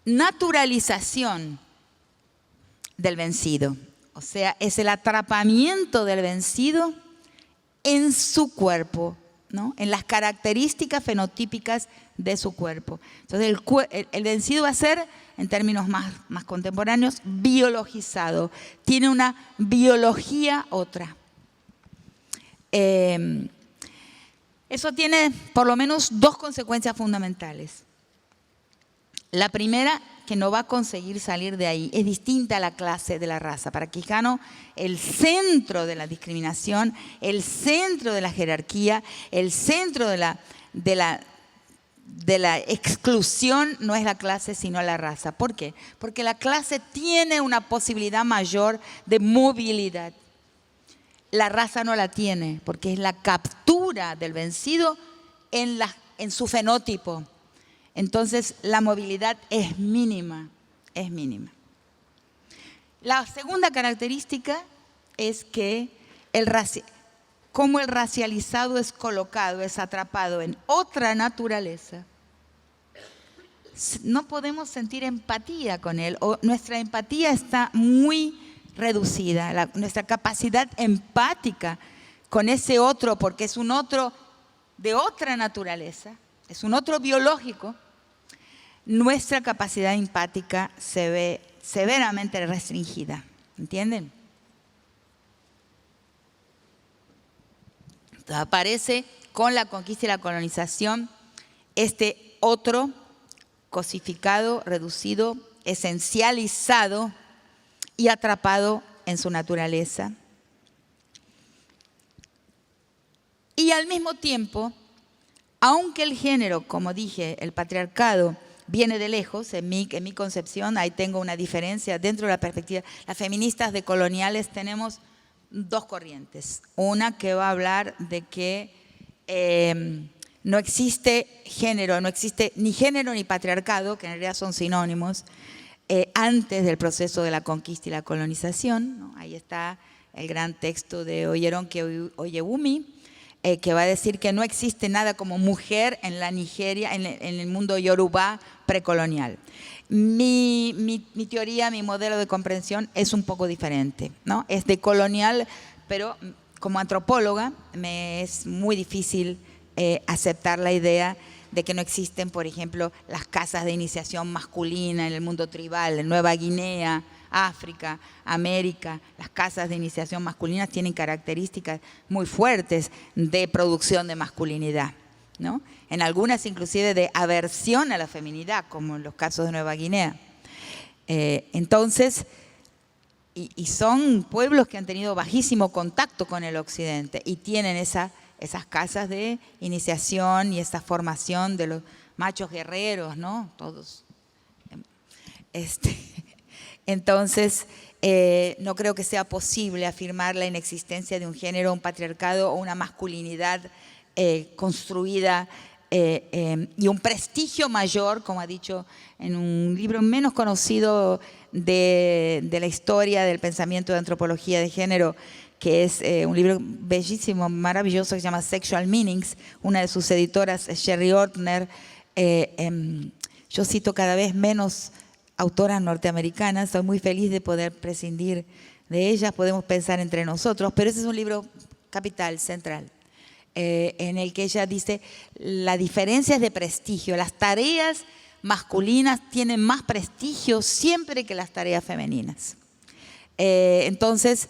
naturalización del vencido. O sea, es el atrapamiento del vencido en su cuerpo, ¿no? En las características fenotípicas de su cuerpo. Entonces el vencido va a ser, en términos más contemporáneos, biologizado. Tiene una biología otra. Eso tiene por lo menos dos consecuencias fundamentales. La primera, que no va a conseguir salir de ahí, es distinta a la clase de la raza. Para Quijano, el centro de la discriminación, el centro de la jerarquía, el centro de la exclusión no es la clase, sino la raza. ¿Por qué? Porque la clase tiene una posibilidad mayor de movilidad. La raza no la tiene, porque es la captura del vencido en su fenotipo. Entonces, la movilidad es mínima, es mínima. La segunda característica es que como el racializado es colocado, es atrapado en otra naturaleza, no podemos sentir empatía con él, o nuestra empatía está muy reducida, nuestra capacidad empática con ese otro, porque es un otro de otra naturaleza, es un otro biológico, nuestra capacidad empática se ve severamente restringida, ¿entienden? Entonces aparece con la conquista y la colonización este otro cosificado, reducido, esencializado y atrapado en su naturaleza. Y al mismo tiempo, aunque el género, como dije, el patriarcado, viene de lejos, en mi concepción, ahí tengo una diferencia dentro de la perspectiva. Las feministas decoloniales tenemos dos corrientes. Una que va a hablar de que no existe género, no existe ni género ni patriarcado, que en realidad son sinónimos, antes del proceso de la conquista y la colonización, ¿no? Ahí está el gran texto de Oyeronke Oyewumi, que va a decir que no existe nada como mujer en la Nigeria, en el mundo yorubá precolonial. Mi teoría, mi modelo de comprensión es un poco diferente, ¿no? Es decolonial, pero como antropóloga me es muy difícil aceptar la idea de que no existen, por ejemplo, las casas de iniciación masculina en el mundo tribal, en Nueva Guinea, África, América. Las casas de iniciación masculinas tienen características muy fuertes de producción de masculinidad, ¿no? En algunas inclusive de aversión a la feminidad, como en los casos de Nueva Guinea. Entonces, y son pueblos que han tenido bajísimo contacto con el occidente y tienen esas casas de iniciación y esa formación de los machos guerreros, ¿no? Todos. Entonces, no creo que sea posible afirmar la inexistencia de un género, un patriarcado o una masculinidad construida y un prestigio mayor, como ha dicho en un libro menos conocido de la historia del pensamiento de antropología de género, que es un libro bellísimo, maravilloso, que se llama Sexual Meanings. Una de sus editoras es Sherry Ortner. Yo cito cada vez menos autoras norteamericanas, soy muy feliz de poder prescindir de ellas, podemos pensar entre nosotros, pero ese es un libro capital, central, en el que ella dice la diferencia es de prestigio. Las tareas masculinas tienen más prestigio siempre que las tareas femeninas. Entonces,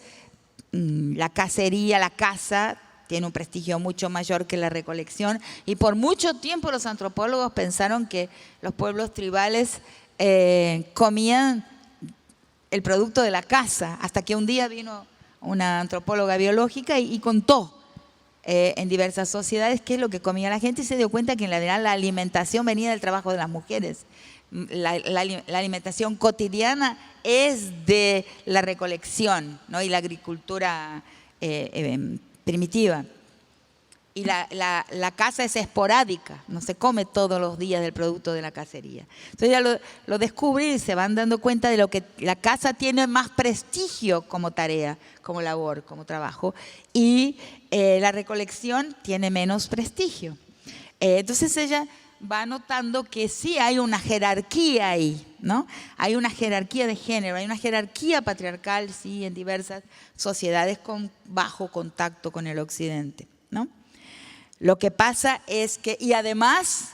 la cacería, la caza, tiene un prestigio mucho mayor que la recolección, y por mucho tiempo los antropólogos pensaron que los pueblos tribales comían el producto de la caza, hasta que un día vino una antropóloga biológica y contó en diversas sociedades qué es lo que comía la gente, y se dio cuenta que en realidad la alimentación venía del trabajo de las mujeres. La alimentación cotidiana es de la recolección, ¿no? Y la agricultura primitiva. Y la caza es esporádica, no se come todos los días del producto de la cacería. Entonces ya lo descubren y se van dando cuenta de lo que la caza tiene más prestigio como tarea, como labor, como trabajo, y la recolección tiene menos prestigio. Entonces ella va notando que sí hay una jerarquía ahí, ¿no? Hay una jerarquía de género, hay una jerarquía patriarcal, sí, en diversas sociedades con bajo contacto con el occidente, ¿no? Lo que pasa es que, y además,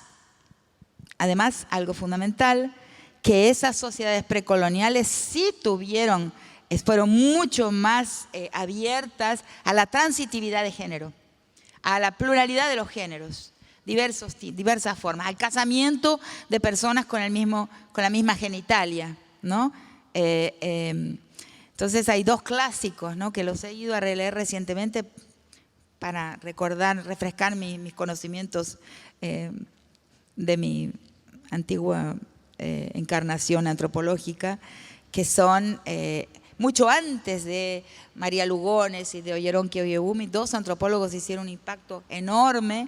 algo fundamental, que esas sociedades precoloniales sí fueron mucho más abiertas a la transitividad de género, a la pluralidad de los géneros, diversas formas, al casamiento de personas con la misma genitalia, ¿no? Entonces hay dos clásicos, ¿no? Que los he ido a releer recientemente para refrescar mis conocimientos de mi antigua encarnación antropológica, que son mucho antes de María Lugones y de Oyeronke Oyewumi. Dos antropólogos hicieron un impacto enorme.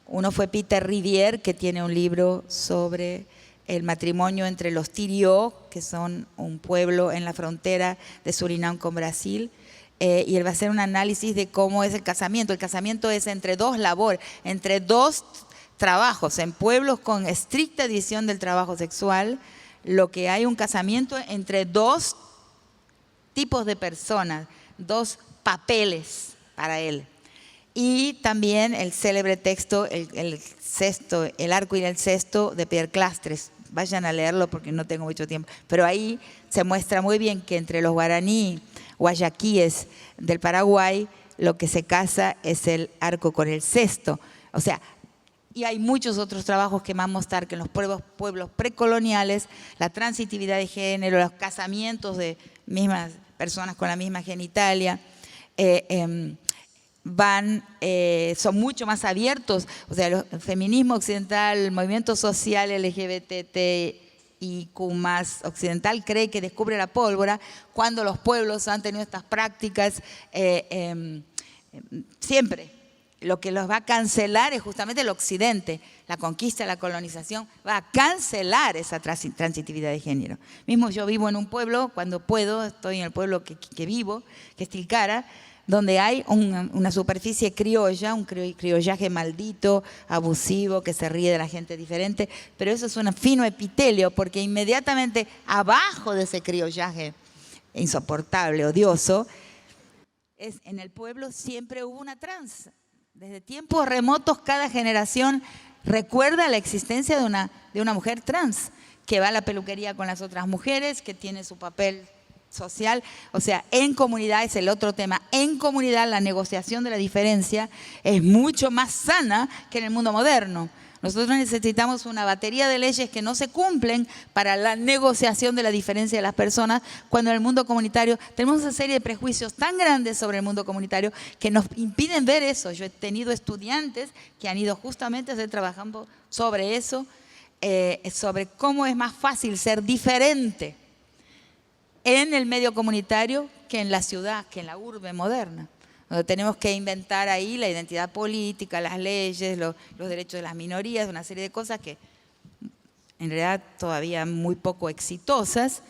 Uno fue Peter Rivière, que tiene un libro sobre el matrimonio entre los Tirió, que son un pueblo en la frontera de Surinam con Brasil, y él va a hacer un análisis de cómo es el casamiento. El casamiento es entre dos labores, entre dos trabajos, en pueblos con estricta división del trabajo sexual, lo que hay un casamiento entre dos tipos de personas, dos papeles para él. Y también el célebre texto, el arco y el cesto de Pierre Clastres. Vayan a leerlo porque no tengo mucho tiempo. Pero ahí se muestra muy bien que entre los guaraní guayaquíes del Paraguay, lo que se casa es el arco con el cesto. O sea, y hay muchos otros trabajos que van a mostrar que en los pueblos precoloniales, la transitividad de género, los casamientos de mismas personas con la misma genitalia, son mucho más abiertos. O sea, el feminismo occidental, el movimiento social LGBTIQ+ occidental cree que descubre la pólvora cuando los pueblos han tenido estas prácticas siempre. Lo que los va a cancelar es justamente el occidente. La conquista, la colonización va a cancelar esa transitividad de género. Mismo yo vivo en un pueblo, cuando puedo, estoy en el pueblo que vivo, que es Tilcara, donde hay una superficie criolla, un criollaje maldito, abusivo, que se ríe de la gente diferente, pero eso es un fino epitelio, porque inmediatamente abajo de ese criollaje insoportable, odioso, en el pueblo siempre hubo una trans. Desde tiempos remotos, cada generación recuerda la existencia de una mujer trans, que va a la peluquería con las otras mujeres, que tiene su papel social. O sea, en comunidad es el otro tema. En comunidad la negociación de la diferencia es mucho más sana que en el mundo moderno. Nosotros necesitamos una batería de leyes que no se cumplen para la negociación de la diferencia de las personas, cuando en el mundo comunitario tenemos una serie de prejuicios tan grandes sobre el mundo comunitario que nos impiden ver eso. Yo he tenido estudiantes que han ido justamente a estar trabajando sobre eso, sobre cómo es más fácil ser diferente en el medio comunitario que en la ciudad, que en la urbe moderna. Donde tenemos que inventar ahí la identidad política, las leyes, los derechos de las minorías, una serie de cosas que en realidad todavía muy poco exitosas,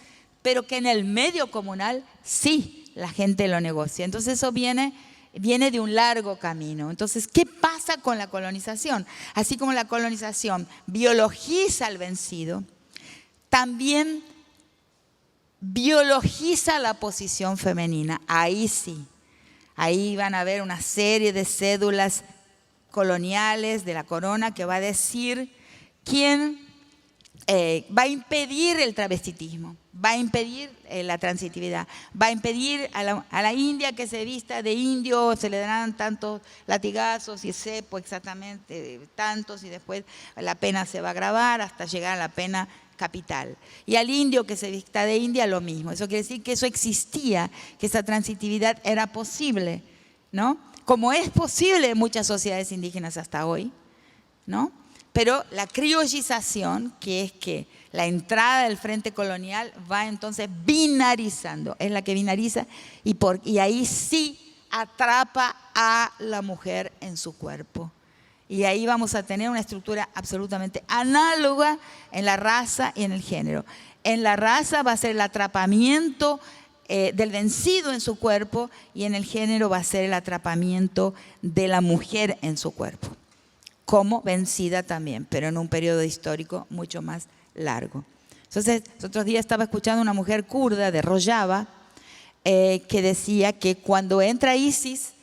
pero que en el medio comunal sí la gente lo negocia. Entonces eso viene de un largo camino. Entonces, ¿qué pasa con la colonización? Así como la colonización biologiza al vencido, también biologiza la posición femenina. Ahí sí. Ahí van a ver una serie de cédulas coloniales de la corona que va a decir quién va a impedir el travestitismo, va a impedir la transitividad, va a impedir a la india que se vista de indio, se le darán tantos latigazos y cepo exactamente tantos, y después la pena se va a agravar hasta llegar a la pena capital. Y al indio que se vista de india, lo mismo. Eso quiere decir que eso existía, que esa transitividad era posible, ¿no? Como es posible en muchas sociedades indígenas hasta hoy, ¿no? Pero la criollización, que es que la entrada del frente colonial va entonces binarizando, es la que binariza y ahí sí atrapa a la mujer en su cuerpo. Y ahí vamos a tener una estructura absolutamente análoga en la raza y en el género. En la raza va a ser el atrapamiento del vencido en su cuerpo, y en el género va a ser el atrapamiento de la mujer en su cuerpo, como vencida también, pero en un periodo histórico mucho más largo. Entonces, los otros días estaba escuchando a una mujer kurda de Rojava que decía que cuando entra ISIS,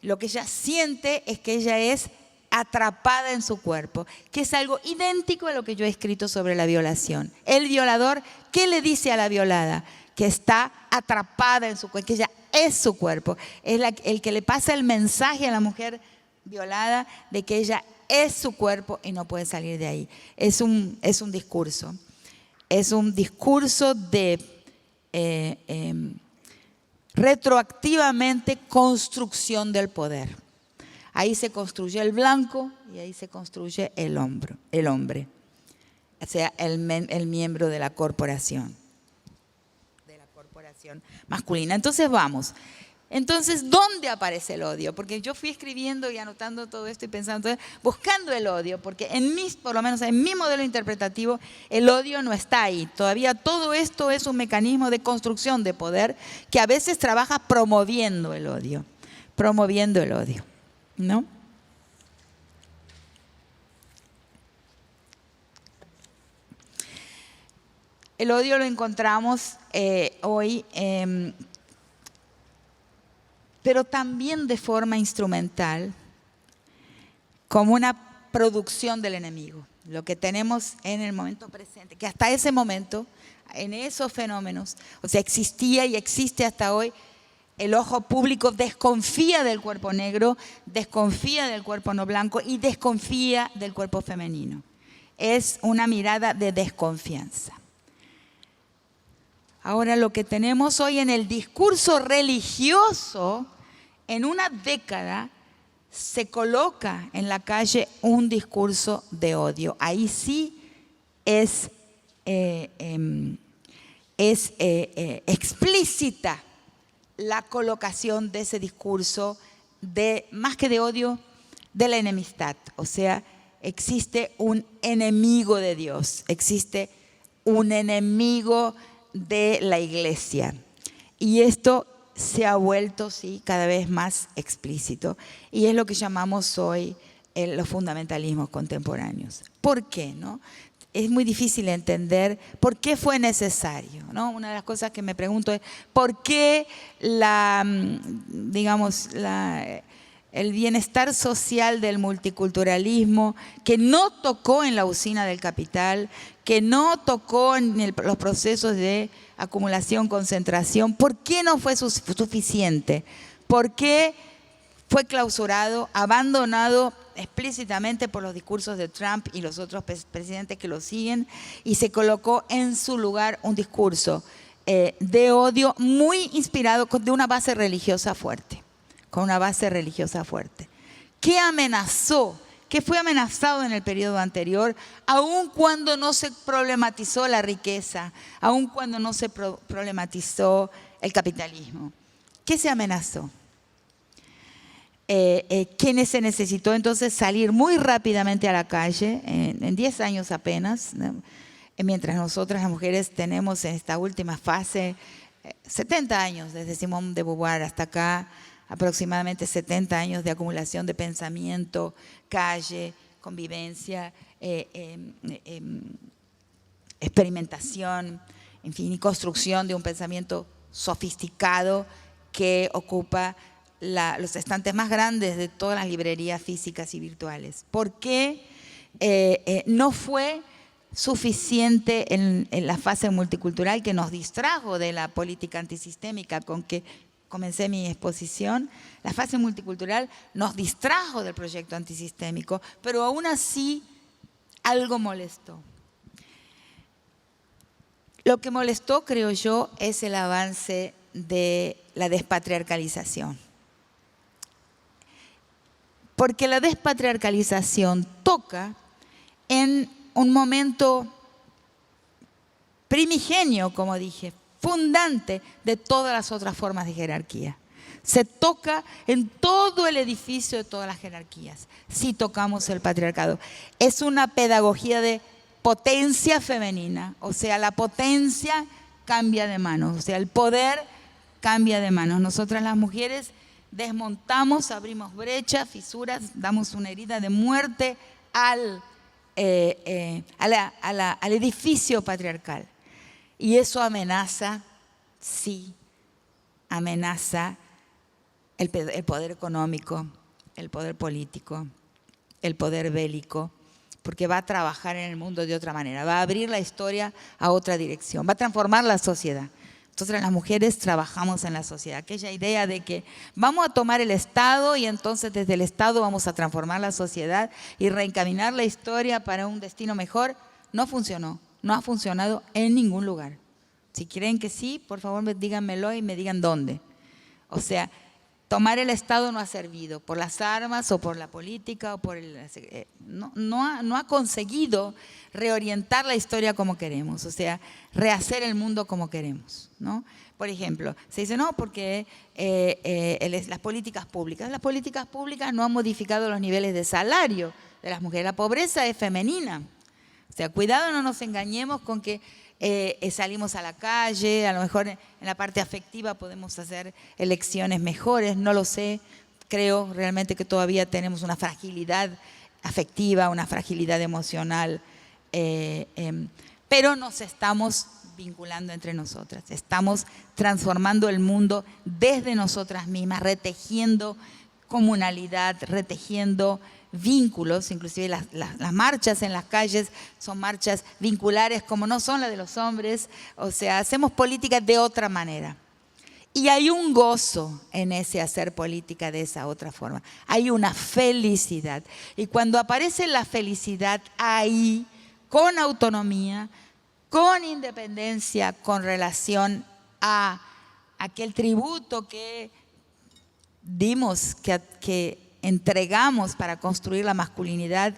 lo que ella siente es que ella es atrapada en su cuerpo, que es algo idéntico a lo que yo he escrito sobre la violación. El violador, ¿qué le dice a la violada? Que está atrapada en su cuerpo, que ella es su cuerpo. Es el que le pasa el mensaje a la mujer violada de que ella es su cuerpo y no puede salir de ahí. Es un discurso. Es un discurso de retroactivamente construcción del poder. Ahí se construye el blanco y ahí se construye el hombre, o sea, el miembro de la corporación masculina. Entonces vamos. Entonces, ¿dónde aparece el odio? Porque yo fui escribiendo y anotando todo esto y pensando, buscando el odio, porque por lo menos en mi modelo interpretativo, el odio no está ahí. Todavía todo esto es un mecanismo de construcción de poder que a veces trabaja promoviendo el odio, ¿no? El odio lo encontramos hoy, pero también de forma instrumental, como una producción del enemigo. Lo que tenemos en el momento presente, que hasta ese momento, en esos fenómenos, o sea, existía y existe hasta hoy, el ojo público desconfía del cuerpo negro, desconfía del cuerpo no blanco y desconfía del cuerpo femenino. Es una mirada de desconfianza. Ahora, lo que tenemos hoy en el discurso religioso, en una década, se coloca en la calle un discurso de odio. Ahí sí es explícita la colocación de ese discurso, más que de odio, de la enemistad. O sea, existe un enemigo de Dios, existe un enemigo de la iglesia. Y esto se ha vuelto, sí, cada vez más explícito. Y es lo que llamamos hoy los fundamentalismos contemporáneos. ¿Por qué, no? Es muy difícil entender por qué fue necesario, ¿no? Una de las cosas que me pregunto es por qué el bienestar social del multiculturalismo, que no tocó en la usina del capital, que no tocó en los procesos de acumulación, concentración, ¿por qué no fue suficiente? ¿Por qué fue clausurado, abandonado explícitamente por los discursos de Trump y los otros presidentes que lo siguen, y se colocó en su lugar un discurso de odio muy inspirado de una base religiosa fuerte, con una base religiosa fuerte? ¿Qué amenazó? ¿Qué fue amenazado en el periodo anterior, aun cuando no se problematizó la riqueza, aun cuando no se problematizó el capitalismo? ¿Qué se amenazó? ¿Quiénes se necesitó entonces salir muy rápidamente a la calle, en 10 años apenas, ¿no? Mientras nosotras las mujeres tenemos en esta última fase 70 años, desde Simone de Beauvoir hasta acá, aproximadamente 70 años de acumulación de pensamiento, calle, convivencia, experimentación, en fin, y construcción de un pensamiento sofisticado que ocupa los estantes más grandes de todas las librerías físicas y virtuales. ¿Por qué no fue suficiente en la fase multicultural, que nos distrajo de la política antisistémica con que comencé mi exposición? La fase multicultural nos distrajo del proyecto antisistémico, pero aún así algo molestó. Lo que molestó, creo yo, es el avance de la despatriarcalización. Porque la despatriarcalización toca en un momento primigenio, como dije, fundante de todas las otras formas de jerarquía. Se toca en todo el edificio de todas las jerarquías, si tocamos el patriarcado. Es una pedagogía de potencia femenina, o sea, la potencia cambia de manos, o sea, el poder cambia de manos. Nosotras las mujeres desmontamos, abrimos brechas, fisuras, damos una herida de muerte al edificio patriarcal. Y eso amenaza, sí, amenaza el poder económico, el poder político, el poder bélico, porque va a trabajar en el mundo de otra manera, va a abrir la historia a otra dirección, va a transformar la sociedad. Nosotras las mujeres trabajamos en la sociedad. Aquella idea de que vamos a tomar el Estado y entonces desde el Estado vamos a transformar la sociedad y reencaminar la historia para un destino mejor, no funcionó. No ha funcionado en ningún lugar. Si creen que sí, por favor díganmelo y me digan dónde. O sea, tomar el Estado no ha servido por las armas o por la política o por no ha conseguido reorientar la historia como queremos, o sea, rehacer el mundo como queremos, ¿no? Por ejemplo, se dice no porque las políticas públicas no han modificado los niveles de salario de las mujeres. La pobreza es femenina. O sea, cuidado, no nos engañemos con que salimos a la calle, a lo mejor en la parte afectiva podemos hacer elecciones mejores, no lo sé. Creo realmente que todavía tenemos una fragilidad afectiva, una fragilidad emocional, pero nos estamos vinculando entre nosotras, estamos transformando el mundo desde nosotras mismas, retejiendo comunalidad, retejiendo vínculos, inclusive las marchas en las calles son marchas vinculares como no son las de los hombres, o sea, hacemos política de otra manera. Y hay un gozo en ese hacer política de esa otra forma, hay una felicidad. Y cuando aparece la felicidad ahí, con autonomía, con independencia, con relación a aquel tributo que dimos, que entregamos para construir la masculinidad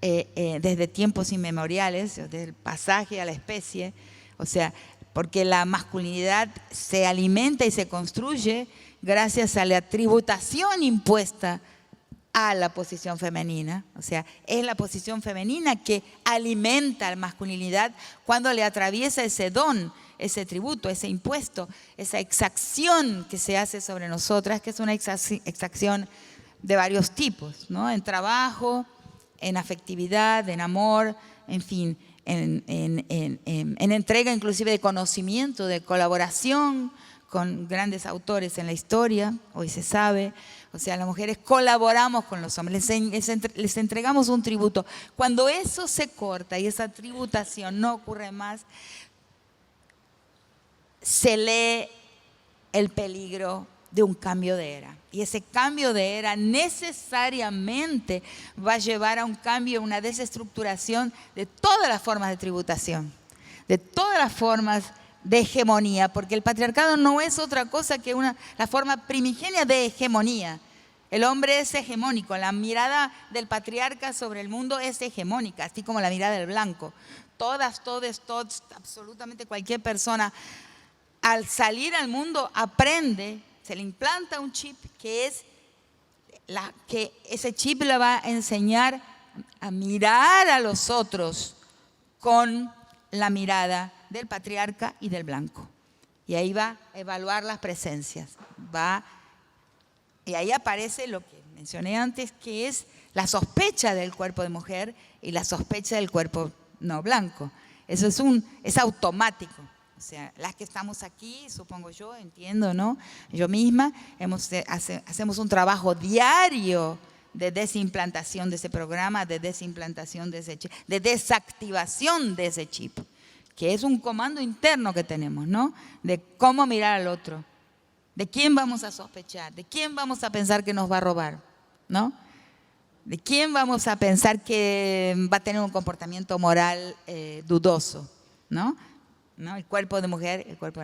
desde tiempos inmemoriales, desde el pasaje a la especie, o sea, porque la masculinidad se alimenta y se construye gracias a la tributación impuesta a la posición femenina, o sea, es la posición femenina que alimenta la masculinidad cuando le atraviesa ese don, ese tributo, ese impuesto, esa exacción que se hace sobre nosotras, que es una exacción de varios tipos, ¿no? En trabajo, en afectividad, en amor, en fin, en entrega inclusive de conocimiento, de colaboración con grandes autores en la historia, hoy se sabe. O sea, las mujeres colaboramos con los hombres, les entregamos un tributo. Cuando eso se corta y esa tributación no ocurre más, se lee el peligro de un cambio de era. Y ese cambio de era necesariamente va a llevar a un cambio, una desestructuración de todas las formas de tributación, de todas las formas de hegemonía, porque el patriarcado no es otra cosa que la forma primigenia de hegemonía. El hombre es hegemónico, la mirada del patriarca sobre el mundo es hegemónica, así como la mirada del blanco. Todas, todos, absolutamente cualquier persona, al salir al mundo aprende, se le implanta un chip que ese chip le va a enseñar a mirar a los otros con la mirada del patriarca y del blanco. Y ahí va a evaluar las presencias. Y ahí aparece lo que mencioné antes, que es la sospecha del cuerpo de mujer y la sospecha del cuerpo no blanco. Eso es automático. O sea, las que estamos aquí, supongo yo, entiendo, ¿no? Yo misma, hacemos un trabajo diario de desimplantación de ese programa, de desimplantación de ese chip, de desactivación de ese chip, que es un comando interno que tenemos, ¿no? De cómo mirar al otro, de quién vamos a sospechar, de quién vamos a pensar que nos va a robar, ¿no? De quién vamos a pensar que va a tener un comportamiento moral dudoso, ¿no? ¿No? El cuerpo de mujer, el cuerpo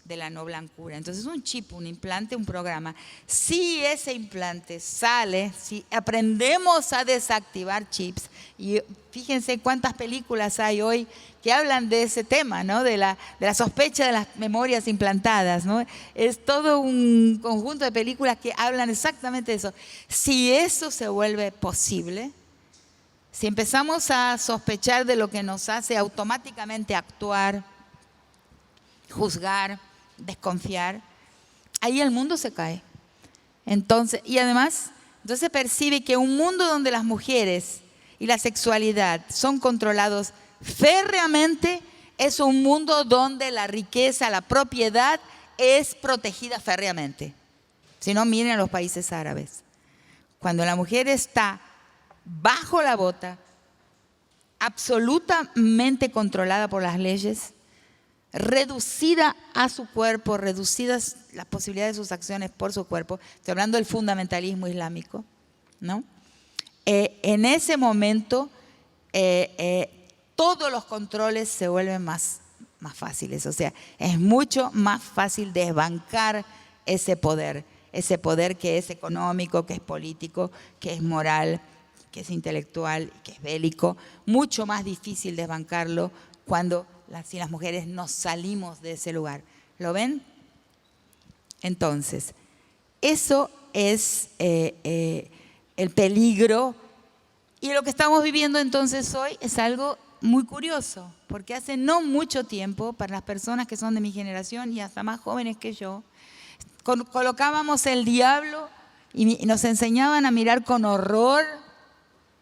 de la no blancura. Entonces un chip, un implante, un programa. Si ese implante sale, si aprendemos a desactivar chips, y fíjense cuántas películas hay hoy que hablan de ese tema, ¿no? de la sospecha de las memorias implantadas, ¿no? Es todo un conjunto de películas que hablan exactamente de eso. Si eso se vuelve posible, si empezamos a sospechar de lo que nos hace automáticamente actuar, juzgar, desconfiar, ahí el mundo se cae. Entonces, y además, entonces percibe que un mundo donde las mujeres y la sexualidad son controlados férreamente es un mundo donde la riqueza, la propiedad es protegida férreamente. Si no, miren a los países árabes. Cuando la mujer está bajo la bota, absolutamente controlada por las leyes, reducida a su cuerpo, reducidas las posibilidades de sus acciones por su cuerpo, estoy hablando del fundamentalismo islámico, ¿no? En ese momento todos los controles se vuelven más fáciles, o sea, es mucho más fácil desbancar ese poder que es económico, que es político, que es moral, que es intelectual, que es bélico, mucho más difícil desbancarlo cuando si las mujeres nos salimos de ese lugar. ¿Lo ven? Entonces, eso es el peligro. Y lo que estamos viviendo entonces hoy es algo muy curioso, porque hace no mucho tiempo, para las personas que son de mi generación y hasta más jóvenes que yo, colocábamos el diablo y nos enseñaban a mirar con horror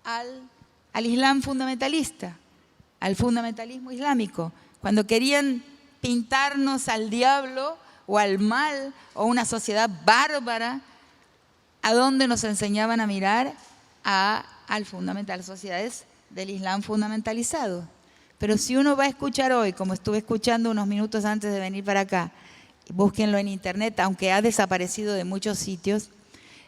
al Islam fundamentalista, al fundamentalismo islámico, cuando querían pintarnos al diablo o al mal o una sociedad bárbara, ¿a dónde nos enseñaban a mirar? Al fundamental, sociedades del Islam fundamentalizado. Pero si uno va a escuchar hoy, como estuve escuchando unos minutos antes de venir para acá, búsquenlo en internet, aunque ha desaparecido de muchos sitios,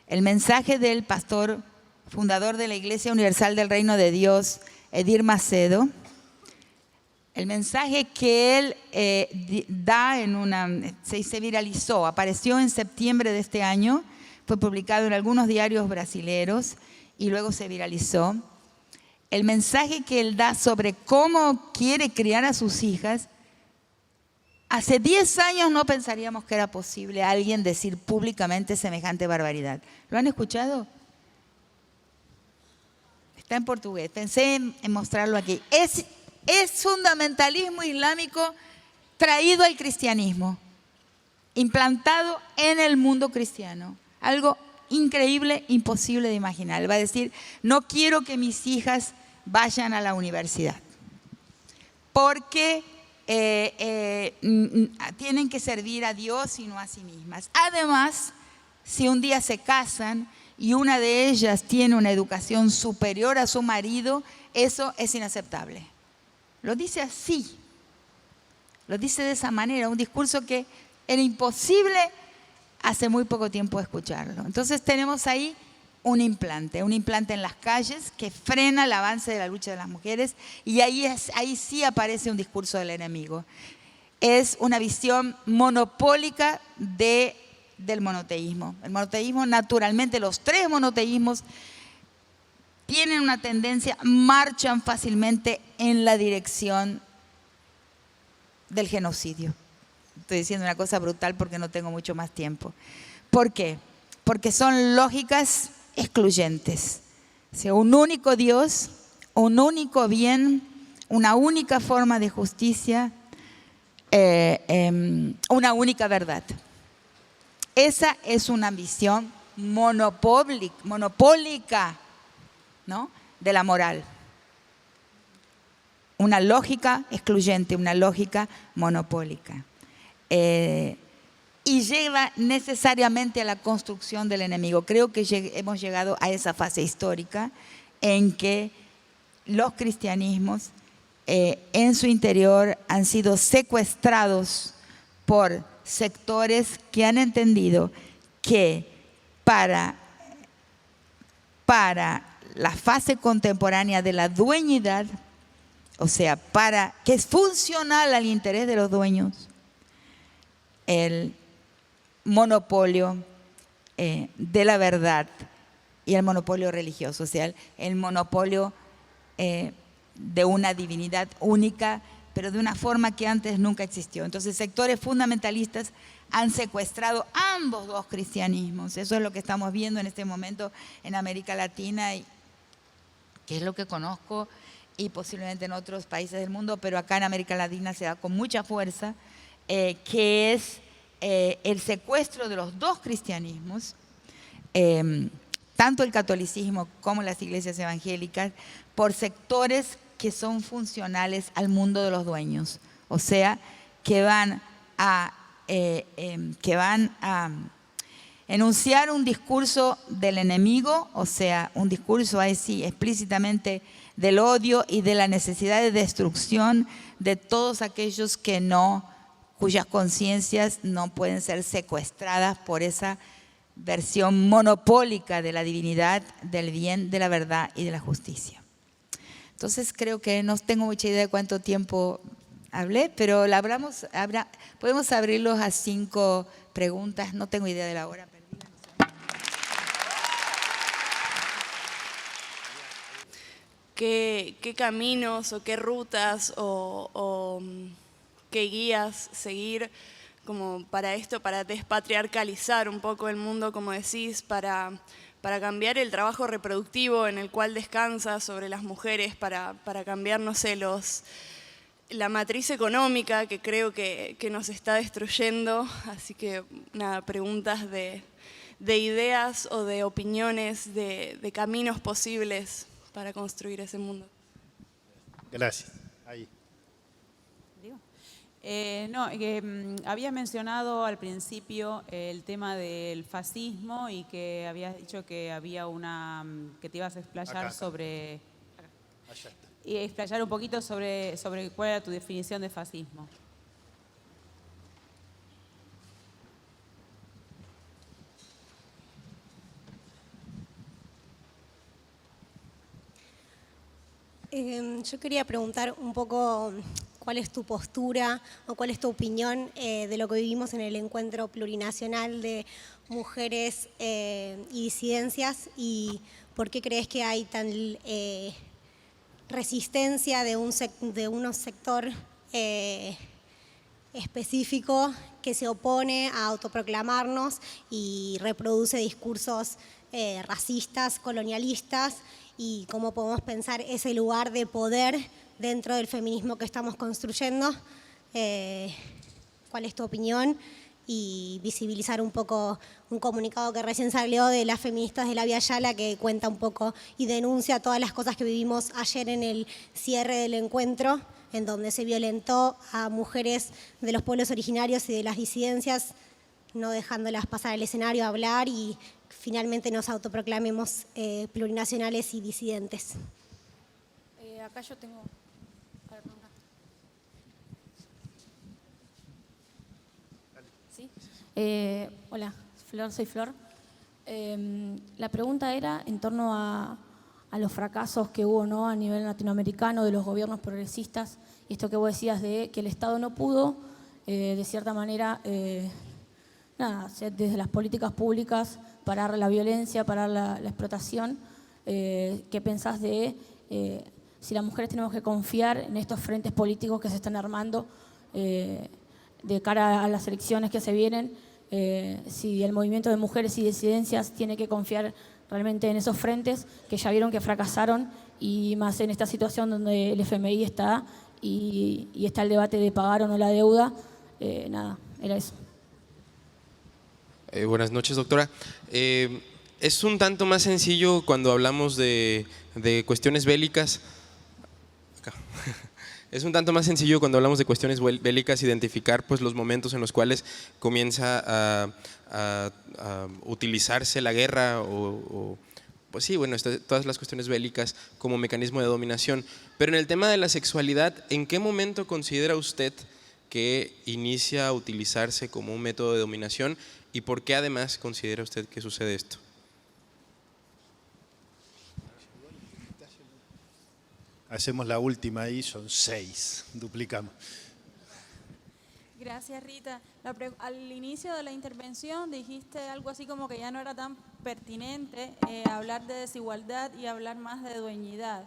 el mensaje del pastor fundador de la Iglesia Universal del Reino de Dios, Edir Macedo, el mensaje que él da se viralizó, apareció en septiembre de este año, fue publicado en algunos diarios brasileños y luego se viralizó. El mensaje que él da sobre cómo quiere criar a sus hijas, hace 10 años no pensaríamos que era posible alguien decir públicamente semejante barbaridad. ¿Lo han escuchado? Está en portugués, pensé en mostrarlo aquí. Es fundamentalismo islámico traído al cristianismo, implantado en el mundo cristiano. Algo increíble, imposible de imaginar. Va a decir, no quiero que mis hijas vayan a la universidad, porque tienen que servir a Dios y no a sí mismas. Además, si un día se casan y una de ellas tiene una educación superior a su marido, eso es inaceptable. Lo dice así, lo dice de esa manera, un discurso que era imposible hace muy poco tiempo escucharlo. Entonces tenemos ahí un implante en las calles que frena el avance de la lucha de las mujeres, y ahí sí aparece un discurso del enemigo. Es una visión monopólica del monoteísmo. El monoteísmo, naturalmente, los tres monoteísmos tienen una tendencia, marchan fácilmente en la dirección del genocidio. Estoy diciendo una cosa brutal porque no tengo mucho más tiempo. ¿Por qué? Porque son lógicas excluyentes. O sea, un único Dios, un único bien, una única forma de justicia, una única verdad. Esa es una visión monopólica, ¿no?, de la moral. Una lógica excluyente, una lógica monopólica. Y lleva necesariamente a la construcción del enemigo. Creo que hemos llegado a esa fase histórica en que los cristianismos en su interior han sido secuestrados por sectores que han entendido que para la fase contemporánea de la dueñidad, o sea, que es funcional al interés de los dueños, el monopolio de la verdad y el monopolio religioso, o sea, el monopolio de una divinidad única, pero de una forma que antes nunca existió. Entonces, sectores fundamentalistas han secuestrado ambos dos cristianismos. Eso es lo que estamos viendo en este momento en América Latina, y que es lo que conozco, y posiblemente en otros países del mundo, pero acá en América Latina se da con mucha fuerza, que es el secuestro de los dos cristianismos, tanto el catolicismo como las iglesias evangélicas, por sectores que son funcionales al mundo de los dueños, o sea, que van a enunciar un discurso del enemigo, o sea, un discurso ahí sí explícitamente del odio y de la necesidad de destrucción de todos aquellos cuyas conciencias no pueden ser secuestradas por esa versión monopólica de la divinidad, del bien, de la verdad y de la justicia. Entonces creo que no tengo mucha idea de cuánto tiempo hablé, pero podemos abrirlos a 5 preguntas. No tengo idea de la hora perdida. ¿Qué caminos o qué rutas o qué guías seguir como para esto, para despatriarcalizar un poco el mundo, como decís, para cambiar el trabajo reproductivo en el cual descansa sobre las mujeres, para cambiar, no sé, la matriz económica que creo que nos está destruyendo? Así que nada, preguntas de ideas o de opiniones, de caminos posibles para construir ese mundo. Gracias. Ahí. ¿Digo? No, que habías mencionado al principio el tema del fascismo y que habías dicho que había que te ibas a explayar Acá. sobre, Allá está. y explayar un poquito sobre cuál era tu definición de fascismo. Yo quería preguntar un poco cuál es tu postura o cuál es tu opinión de lo que vivimos en el encuentro plurinacional de mujeres y disidencias, y por qué crees que hay tan resistencia de un sector específico que se opone a autoproclamarnos y reproduce discursos racistas, colonialistas, y cómo podemos pensar ese lugar de poder dentro del feminismo que estamos construyendo. ¿Cuál es tu opinión? Y visibilizar un poco un comunicado que recién salió de las feministas de la Vía Yala, que cuenta un poco y denuncia todas las cosas que vivimos ayer en el cierre del encuentro, en donde se violentó a mujeres de los pueblos originarios y de las disidencias, no dejándolas pasar al escenario a hablar, y finalmente nos autoproclamemos plurinacionales y disidentes. Acá yo tengo... A ver, no, acá. ¿Sí? Hola, Flor, soy Flor. La pregunta era en torno a los fracasos que hubo, ¿no?, a nivel latinoamericano de los gobiernos progresistas, y esto que vos decías de que el Estado no pudo, de cierta manera, desde las políticas públicas, parar la violencia, parar la explotación. ¿Qué pensás de si las mujeres tenemos que confiar en estos frentes políticos que se están armando de cara a las elecciones que se vienen? Si el movimiento de mujeres y disidencias tiene que confiar realmente en esos frentes que ya vieron que fracasaron, y más en esta situación donde el FMI está y está el debate de pagar o no la deuda. Era eso. Buenas noches, doctora. Es un tanto más sencillo cuando hablamos de cuestiones bélicas. Acá. Es un tanto más sencillo cuando hablamos de cuestiones bélicas identificar pues los momentos en los cuales comienza a utilizarse la guerra pues sí, bueno, todas las cuestiones bélicas como mecanismo de dominación. Pero en el tema de la sexualidad, ¿en qué momento considera usted que inicia a utilizarse como un método de dominación, y por qué además considera usted que sucede esto? Hacemos la última ahí, son 6, duplicamos. Gracias, Rita. Al inicio de la intervención dijiste algo así como que ya no era tan pertinente hablar de desigualdad y hablar más de dueñidad.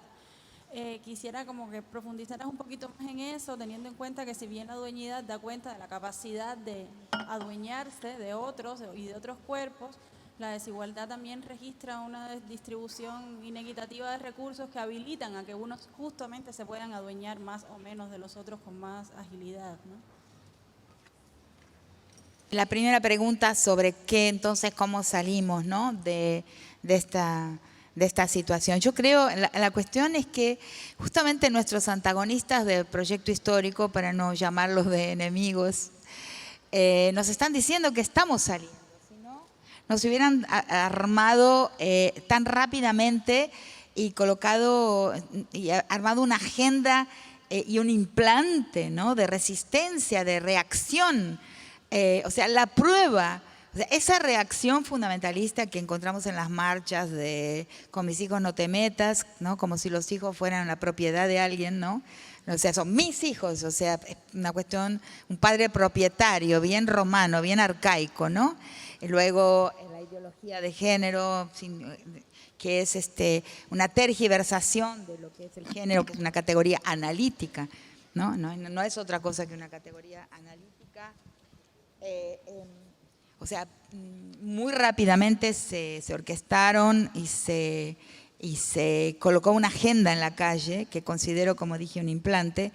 Quisiera como que profundizaras un poquito más en eso, teniendo en cuenta que si bien la dueñidad da cuenta de la capacidad de adueñarse de otros y de otros cuerpos, la desigualdad también registra una distribución inequitativa de recursos que habilitan a que unos justamente se puedan adueñar más o menos de los otros con más agilidad, ¿no? La primera pregunta sobre cómo salimos, ¿no?, de esta situación. Yo creo, la cuestión es que justamente nuestros antagonistas del proyecto histórico, para no llamarlos de enemigos, nos están diciendo que estamos saliendo. Si no, nos hubieran armado tan rápidamente y armado una agenda y un implante, ¿no?, de resistencia, de reacción. O sea, la prueba, o sea, esa reacción fundamentalista que encontramos en las marchas de "con mis hijos no te metas", ¿no?, como si los hijos fueran la propiedad de alguien, ¿no? O sea, son mis hijos, o sea, es una cuestión, un padre propietario, bien romano, bien arcaico, ¿no? Y luego la ideología de género, que es una tergiversación de lo que es el género, que es una categoría analítica, ¿no? No es otra cosa que una categoría analítica. O sea, muy rápidamente se orquestaron y se colocó una agenda en la calle, que considero, como dije, un implante,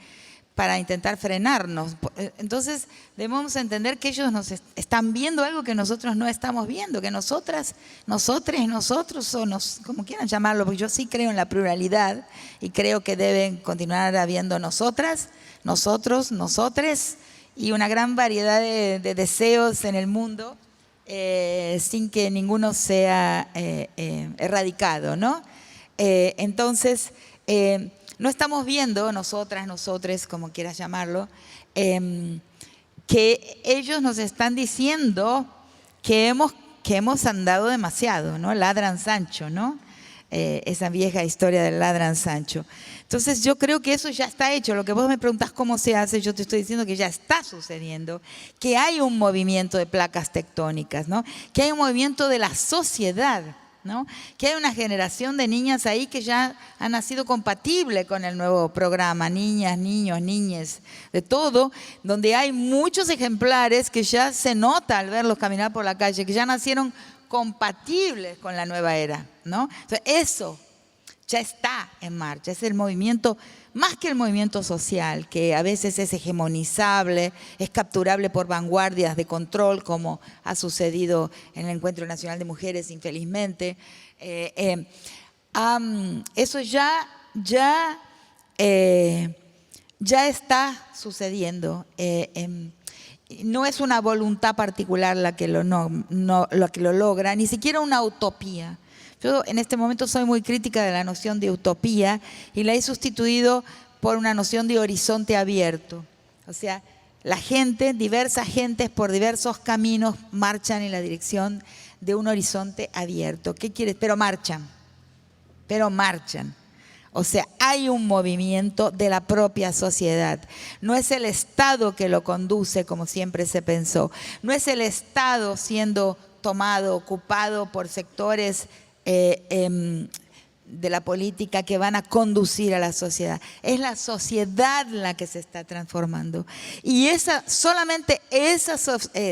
para intentar frenarnos. Entonces, debemos entender que ellos nos están viendo algo que nosotros no estamos viendo, que nosotras, nosotres, nosotros, o como quieran llamarlo, porque yo sí creo en la pluralidad y creo que deben continuar habiendo nosotras, nosotros, nosotres, y una gran variedad de deseos en el mundo, sin que ninguno sea erradicado, ¿no? Entonces, no estamos viendo, nosotras, nosotres, como quieras llamarlo, que ellos nos están diciendo que hemos andado demasiado, ¿no? Ladran Sancho, ¿no? Esa vieja historia del ladran Sancho. Entonces yo creo que eso ya está hecho. Lo que vos me preguntás cómo se hace, yo te estoy diciendo que ya está sucediendo, que hay un movimiento de placas tectónicas, ¿no? Que hay un movimiento de la sociedad, ¿no? Que hay una generación de niñas ahí que ya han nacido compatible con el nuevo programa, niñas, niños, niñes, de todo, donde hay muchos ejemplares que ya se nota al verlos caminar por la calle, que ya nacieron compatibles con la nueva era, ¿no? Entonces, eso ya está en marcha, es el movimiento, más que el movimiento social, que a veces es hegemonizable, es capturable por vanguardias de control, como ha sucedido en el Encuentro Nacional de Mujeres, infelizmente. Eso ya está sucediendo. No es una voluntad particular la que lo logra, ni siquiera una utopía. Yo en este momento soy muy crítica de la noción de utopía y la he sustituido por una noción de horizonte abierto. O sea, la gente, diversas gentes por diversos caminos marchan en la dirección de un horizonte abierto. ¿Qué quieres? Pero marchan. O sea, hay un movimiento de la propia sociedad. No es el Estado que lo conduce, como siempre se pensó. No es el Estado siendo tomado, ocupado por sectores de la política que van a conducir a la sociedad. Es la sociedad la que se está transformando. Y solamente esa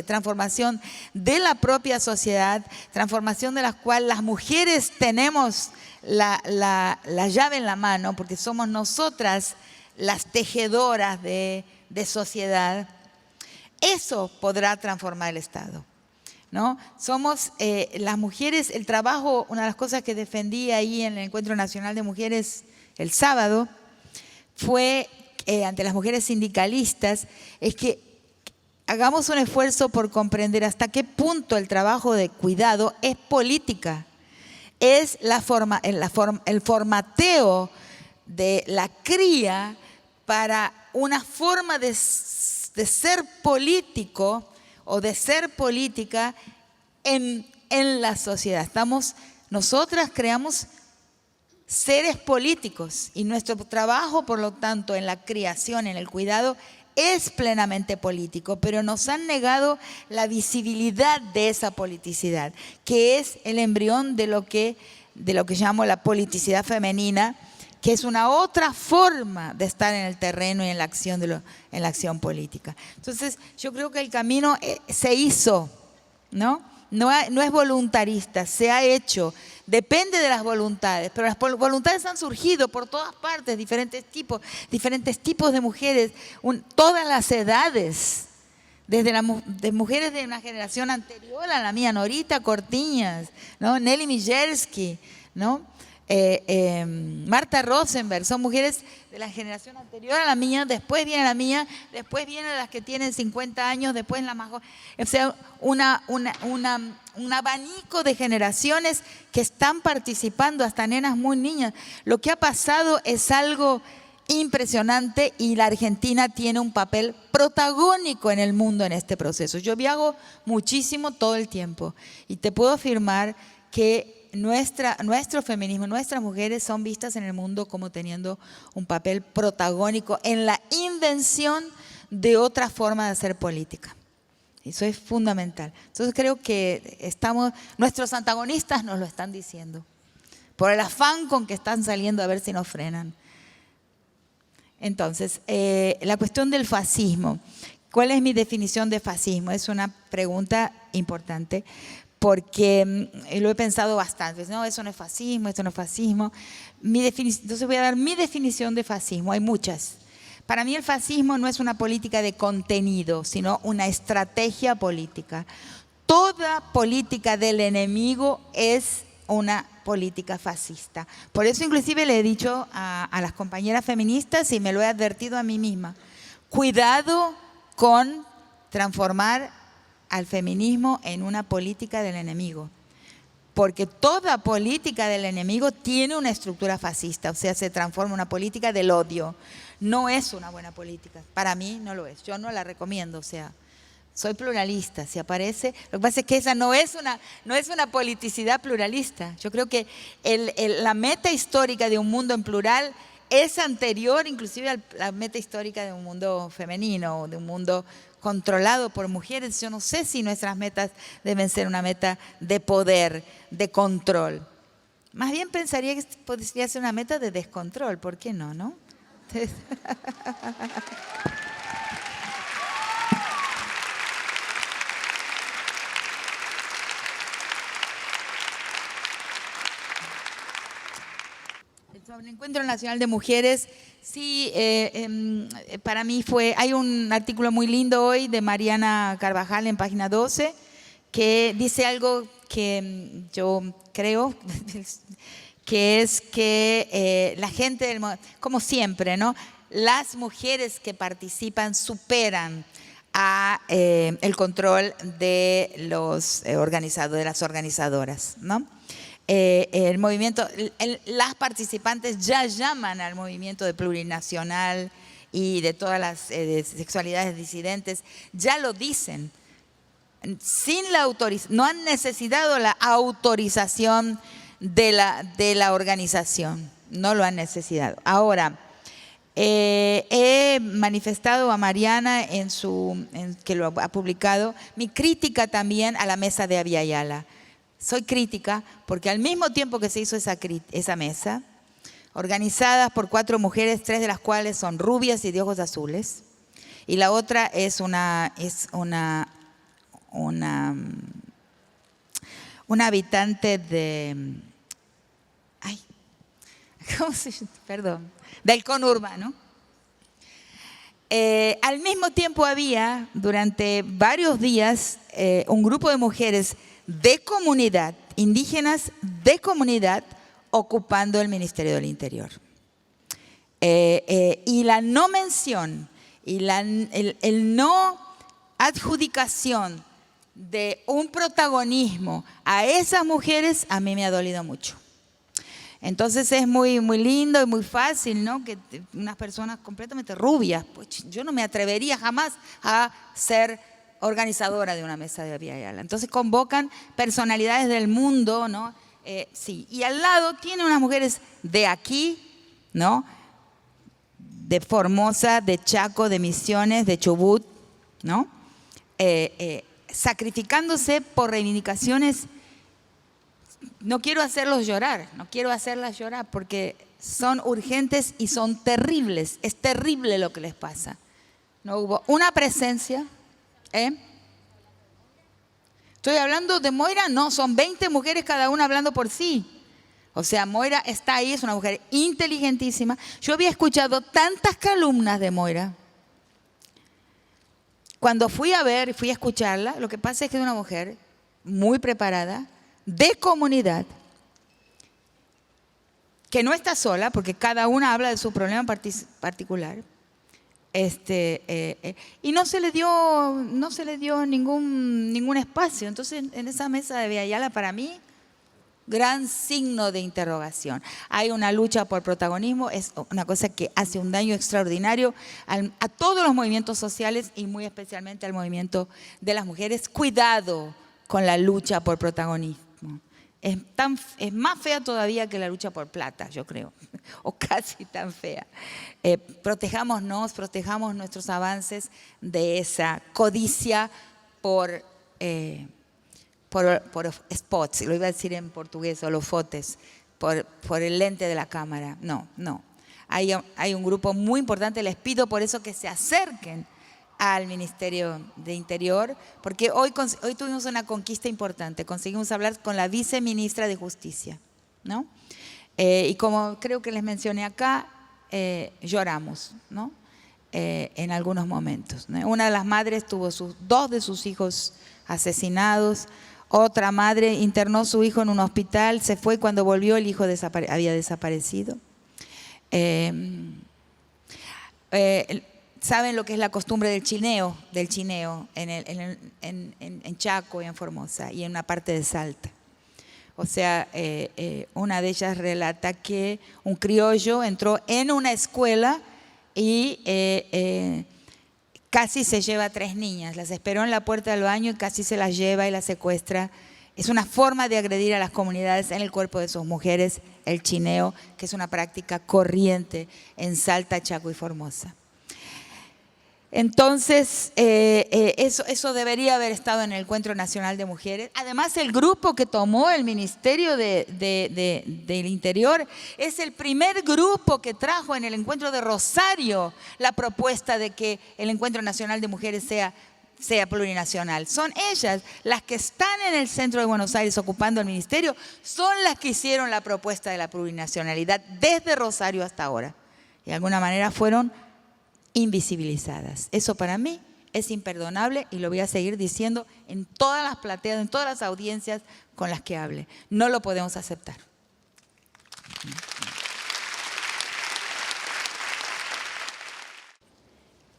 transformación de la propia sociedad, transformación de la cual las mujeres tenemos la llave en la mano, porque somos nosotras las tejedoras de sociedad, eso podrá transformar el Estado, ¿no? Somos las mujeres, el trabajo, una de las cosas que defendí ahí en el Encuentro Nacional de Mujeres el sábado, fue ante las mujeres sindicalistas, es que hagamos un esfuerzo por comprender hasta qué punto el trabajo de cuidado es política. Es el formateo de la cría para una forma de ser político o de ser política en la sociedad. Nosotras creamos seres políticos y nuestro trabajo, por lo tanto, en la criación, en el cuidado, es plenamente político, pero nos han negado la visibilidad de esa politicidad, que es el embrión de lo que llamo la politicidad femenina, que es una otra forma de estar en el terreno y en la acción política. Entonces, yo creo que el camino se hizo, ¿no? No es voluntarista, se ha hecho. Depende de las voluntades, pero las voluntades han surgido por todas partes, diferentes tipos de mujeres, todas las edades, desde de mujeres de una generación anterior a la mía, Norita Cortiñas, ¿no? Nelly Mijersky, ¿no? Marta Rosenberg, son mujeres de la generación anterior a la mía, después viene la mía, después vienen las que tienen 50 años, después la más joven. O sea, un abanico de generaciones que están participando, hasta nenas muy niñas. Lo que ha pasado es algo impresionante y la Argentina tiene un papel protagónico en el mundo en este proceso. Yo viajo muchísimo todo el tiempo y te puedo afirmar que nuestro feminismo, nuestras mujeres son vistas en el mundo como teniendo un papel protagónico en la invención de otra forma de hacer política. Eso es fundamental. Entonces creo que nuestros antagonistas nos lo están diciendo, por el afán con que están saliendo a ver si nos frenan. Entonces, la cuestión del fascismo. ¿Cuál es mi definición de fascismo? Es una pregunta importante, porque lo he pensado bastante. No, eso no es fascismo, esto no es fascismo. Entonces voy a dar mi definición de fascismo. Hay muchas. Para mí el fascismo no es una política de contenido, sino una estrategia política. Toda política del enemigo es una política fascista. Por eso inclusive le he dicho a las compañeras feministas y me lo he advertido a mí misma. Cuidado con transformar al feminismo en una política del enemigo, porque toda política del enemigo tiene una estructura fascista, o sea, se transforma en una política del odio. No es una buena política, para mí no lo es, yo no la recomiendo, o sea, soy pluralista, si aparece, lo que pasa es que esa no es una politicidad pluralista. Yo creo que la meta histórica de un mundo en plural es anterior inclusive a la meta histórica de un mundo femenino, de un mundo controlado por mujeres. Yo no sé si nuestras metas deben ser una meta de poder, de control. Más bien pensaría que podría ser una meta de descontrol, ¿por qué no, no? Sobre el Encuentro Nacional de Mujeres, sí, para mí hay un artículo muy lindo hoy de Mariana Carvajal en página 12 que dice algo que yo creo, que es que la gente, como siempre, ¿no? Las mujeres que participan superan el control de de las organizadoras, ¿no? El movimiento, las participantes ya llaman al movimiento de plurinacional y de todas las sexualidades disidentes, ya lo dicen, no han necesitado la autorización de la organización, no lo han necesitado. Ahora, he manifestado a Mariana que lo ha publicado, mi crítica también a la mesa de Abya Yala. Soy crítica porque al mismo tiempo que se hizo esa mesa, organizadas por 4 mujeres, 3 de las cuales son rubias y de ojos azules, y la otra es una habitante del conurbano. Al mismo tiempo había durante varios días un grupo de mujeres de comunidad, indígenas de comunidad, ocupando el Ministerio del Interior. Y la no mención y el no adjudicación de un protagonismo a esas mujeres a mí me ha dolido mucho. Entonces es muy, muy lindo y muy fácil, ¿no? Que unas personas completamente rubias, pues yo no me atrevería jamás a ser organizadora de una mesa de Abya Yala. Entonces convocan personalidades del mundo, ¿no? Sí, y al lado tiene unas mujeres de aquí, ¿no? De Formosa, de Chaco, de Misiones, de Chubut, ¿no? Sacrificándose por reivindicaciones. No quiero hacerlas llorar porque son urgentes y son terribles. Es terrible lo que les pasa. No hubo una presencia. Estoy hablando de Moira, no, son 20 mujeres cada una hablando por sí. O sea, Moira está ahí, es una mujer inteligentísima. Yo había escuchado tantas calumnias de Moira. Cuando fui a escucharla, lo que pasa es que es una mujer muy preparada, de comunidad, que no está sola, porque cada una habla de su problema particular. Y no se le dio ningún espacio. Entonces, en esa mesa de Abya Yala, para mí, gran signo de interrogación. Hay una lucha por protagonismo, es una cosa que hace un daño extraordinario a todos los movimientos sociales y muy especialmente al movimiento de las mujeres. Cuidado con la lucha por protagonismo. Es más fea todavía que la lucha por plata, yo creo, o casi tan fea. Protejámonos, protejamos nuestros avances de esa codicia por spots, lo iba a decir en portugués, holofotes, por el lente de la cámara. No. Hay un grupo muy importante, les pido por eso que se acerquen al Ministerio de Interior, porque hoy tuvimos una conquista importante, conseguimos hablar con la viceministra de Justicia, ¿no? Y como creo que les mencioné acá, lloramos, ¿no? En algunos momentos, ¿no? Una de las madres tuvo 2 de sus hijos asesinados, otra madre internó a su hijo en un hospital, se fue y cuando volvió el hijo había desaparecido. saben lo que es la costumbre del chineo en Chaco y en Formosa y en una parte de Salta. O sea, una de ellas relata que un criollo entró en una escuela y casi se lleva a 3 niñas. Las esperó en la puerta del baño y casi se las lleva y las secuestra. Es una forma de agredir a las comunidades en el cuerpo de sus mujeres, el chineo, que es una práctica corriente en Salta, Chaco y Formosa. Entonces, eso debería haber estado en el Encuentro Nacional de Mujeres. Además, el grupo que tomó el Ministerio del Interior es el primer grupo que trajo en el Encuentro de Rosario la propuesta de que el Encuentro Nacional de Mujeres sea plurinacional. Son ellas las que están en el centro de Buenos Aires ocupando el ministerio, son las que hicieron la propuesta de la plurinacionalidad desde Rosario hasta ahora. De alguna manera fueron invisibilizadas. Eso para mí es imperdonable y lo voy a seguir diciendo en todas las plateas, en todas las audiencias con las que hable. No lo podemos aceptar.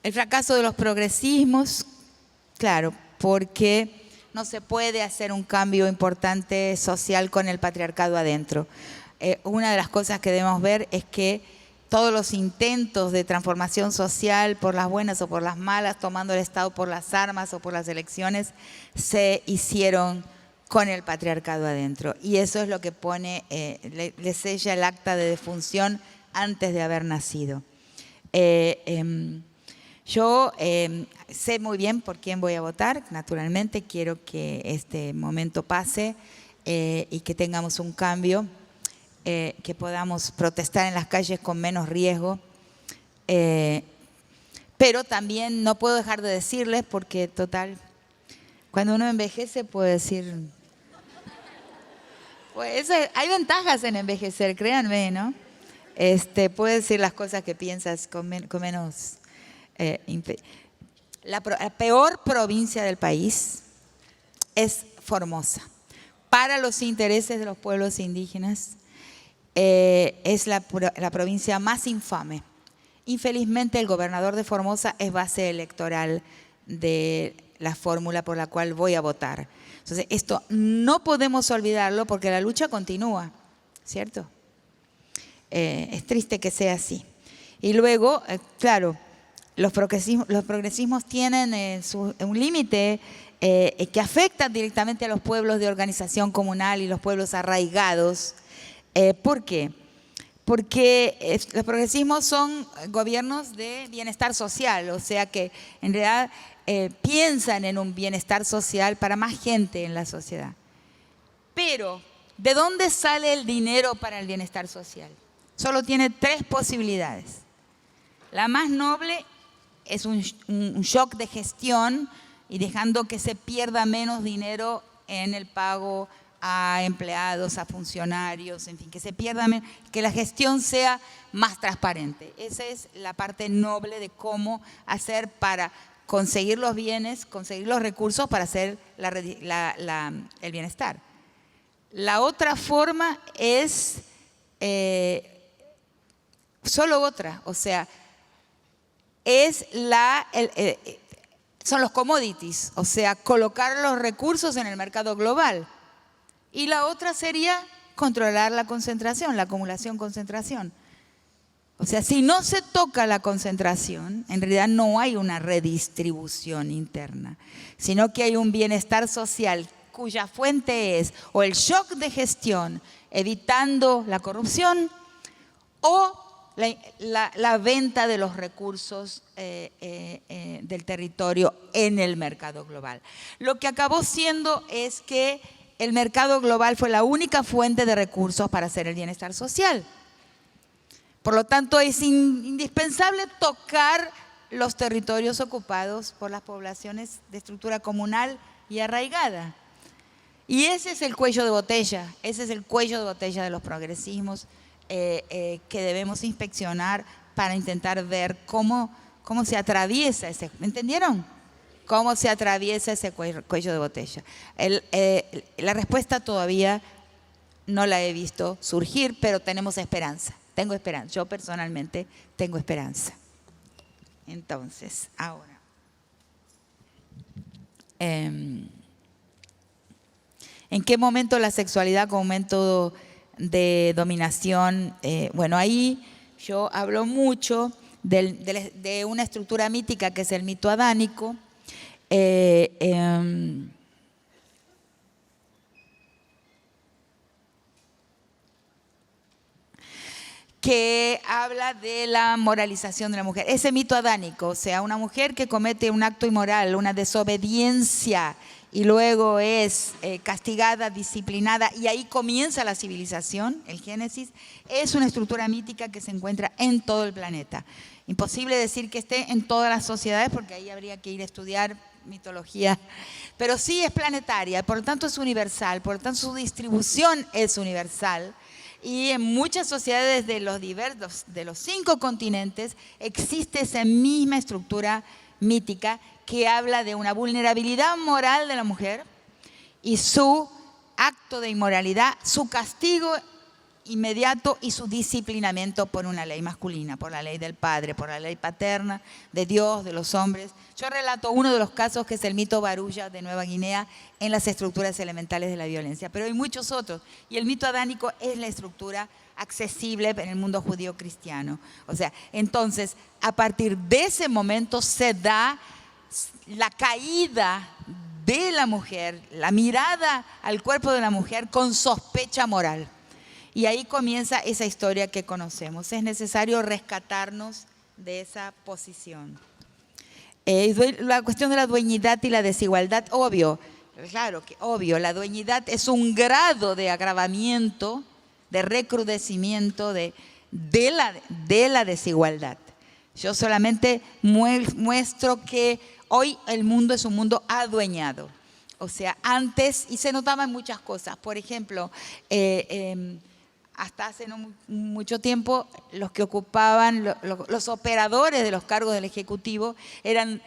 El fracaso de los progresismos, claro, porque no se puede hacer un cambio importante social con el patriarcado adentro. Una de las cosas que debemos ver es que todos los intentos de transformación social, por las buenas o por las malas, tomando el Estado por las armas o por las elecciones, se hicieron con el patriarcado adentro. Y eso es lo que pone, le sella el acta de defunción antes de haber nacido. Yo sé muy bien por quién voy a votar, naturalmente quiero que este momento pase y que tengamos un cambio, que podamos protestar en las calles con menos riesgo, pero también no puedo dejar de decirles, porque total, cuando uno envejece puede decir, pues hay ventajas en envejecer, créanme, ¿no? Puedes decir las cosas que piensas con menos... La peor provincia del país es Formosa. Para los intereses de los pueblos indígenas, es la provincia más infame. Infelizmente, el gobernador de Formosa es base electoral de la fórmula por la cual voy a votar. Entonces, esto no podemos olvidarlo porque la lucha continúa, ¿cierto? Es triste que sea así. Y luego, claro, los progresismos tienen un límite que afecta directamente a los pueblos de organización comunal y los pueblos arraigados. ¿Por qué? Porque los progresismos son gobiernos de bienestar social, o sea que en realidad piensan en un bienestar social para más gente en la sociedad. Pero, ¿de dónde sale el dinero para el bienestar social? Solo tiene 3 posibilidades. La más noble es un shock de gestión y dejando que se pierda menos dinero en el pago a empleados, a funcionarios, en fin, que se pierda menos, que la gestión sea más transparente. Esa es la parte noble de cómo hacer para conseguir los bienes, conseguir los recursos para hacer el bienestar. La otra forma es solo otra, o sea, es son los commodities, o sea, colocar los recursos en el mercado global. Y la otra sería controlar la concentración, la acumulación-concentración. O sea, si no se toca la concentración, en realidad no hay una redistribución interna, sino que hay un bienestar social cuya fuente es o el shock de gestión, evitando la corrupción, o la venta de los recursos del territorio en el mercado global. Lo que acabó siendo es que el mercado global fue la única fuente de recursos para hacer el bienestar social. Por lo tanto, es indispensable tocar los territorios ocupados por las poblaciones de estructura comunal y arraigada. Y ese es el cuello de botella, ese es el cuello de botella de los progresismos que debemos inspeccionar para intentar ver cómo se atraviesa ese, ¿entendieron? Cómo se atraviesa ese cuello de botella. La respuesta todavía no la he visto surgir, pero tenemos esperanza. Tengo esperanza. Yo personalmente tengo esperanza. Entonces, ahora. ¿En qué momento la sexualidad como método de dominación? Bueno, ahí yo hablo mucho de una estructura mítica que es el mito adánico. Que habla de la moralización de la mujer. Ese mito adánico, o sea, una mujer que comete un acto inmoral, una desobediencia, y luego es castigada, disciplinada, y ahí comienza la civilización, el Génesis, es una estructura mítica que se encuentra en todo el planeta. Imposible decir que esté en todas las sociedades, porque ahí habría que ir a estudiar mitología, pero sí es planetaria, por lo tanto es universal, por lo tanto su distribución es universal. Y en muchas sociedades de los 5 continentes existe esa misma estructura mítica que habla de una vulnerabilidad moral de la mujer y su acto de inmoralidad, su castigo inmediato y su disciplinamiento por una ley masculina, por la ley del padre, por la ley paterna, de Dios, de los hombres. Yo relato uno de los casos que es el mito Barulla de Nueva Guinea en las estructuras elementales de la violencia, pero hay muchos otros. Y el mito adánico es la estructura accesible en el mundo judío cristiano. O sea, entonces, a partir de ese momento se da la caída de la mujer, la mirada al cuerpo de la mujer con sospecha moral. Y ahí comienza esa historia que conocemos. Es necesario rescatarnos de esa posición. La cuestión de la dueñidad y la desigualdad, obvio, claro que obvio, la dueñidad es un grado de agravamiento, de recrudecimiento de la desigualdad. Yo solamente muestro que hoy el mundo es un mundo adueñado. O sea, antes, y se notaban muchas cosas, por ejemplo, hasta hace no mucho tiempo, los que ocupaban, los operadores de los cargos del Ejecutivo eran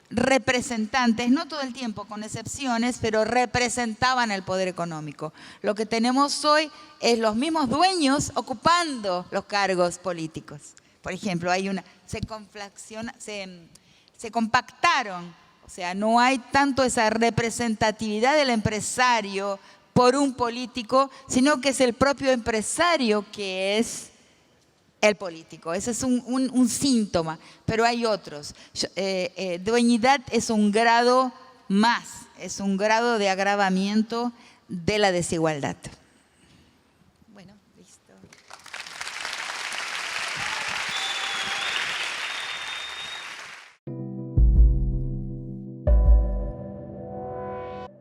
representantes, no todo el tiempo, con excepciones, pero representaban el poder económico. Lo que tenemos hoy es los mismos dueños ocupando los cargos políticos. Por ejemplo, se compactaron, o sea, no hay tanto esa representatividad del empresario por un político, sino que es el propio empresario que es el político. Ese es un síntoma, pero hay otros. Dueñidad es un grado más, es un grado de agravamiento de la desigualdad. Bueno, listo.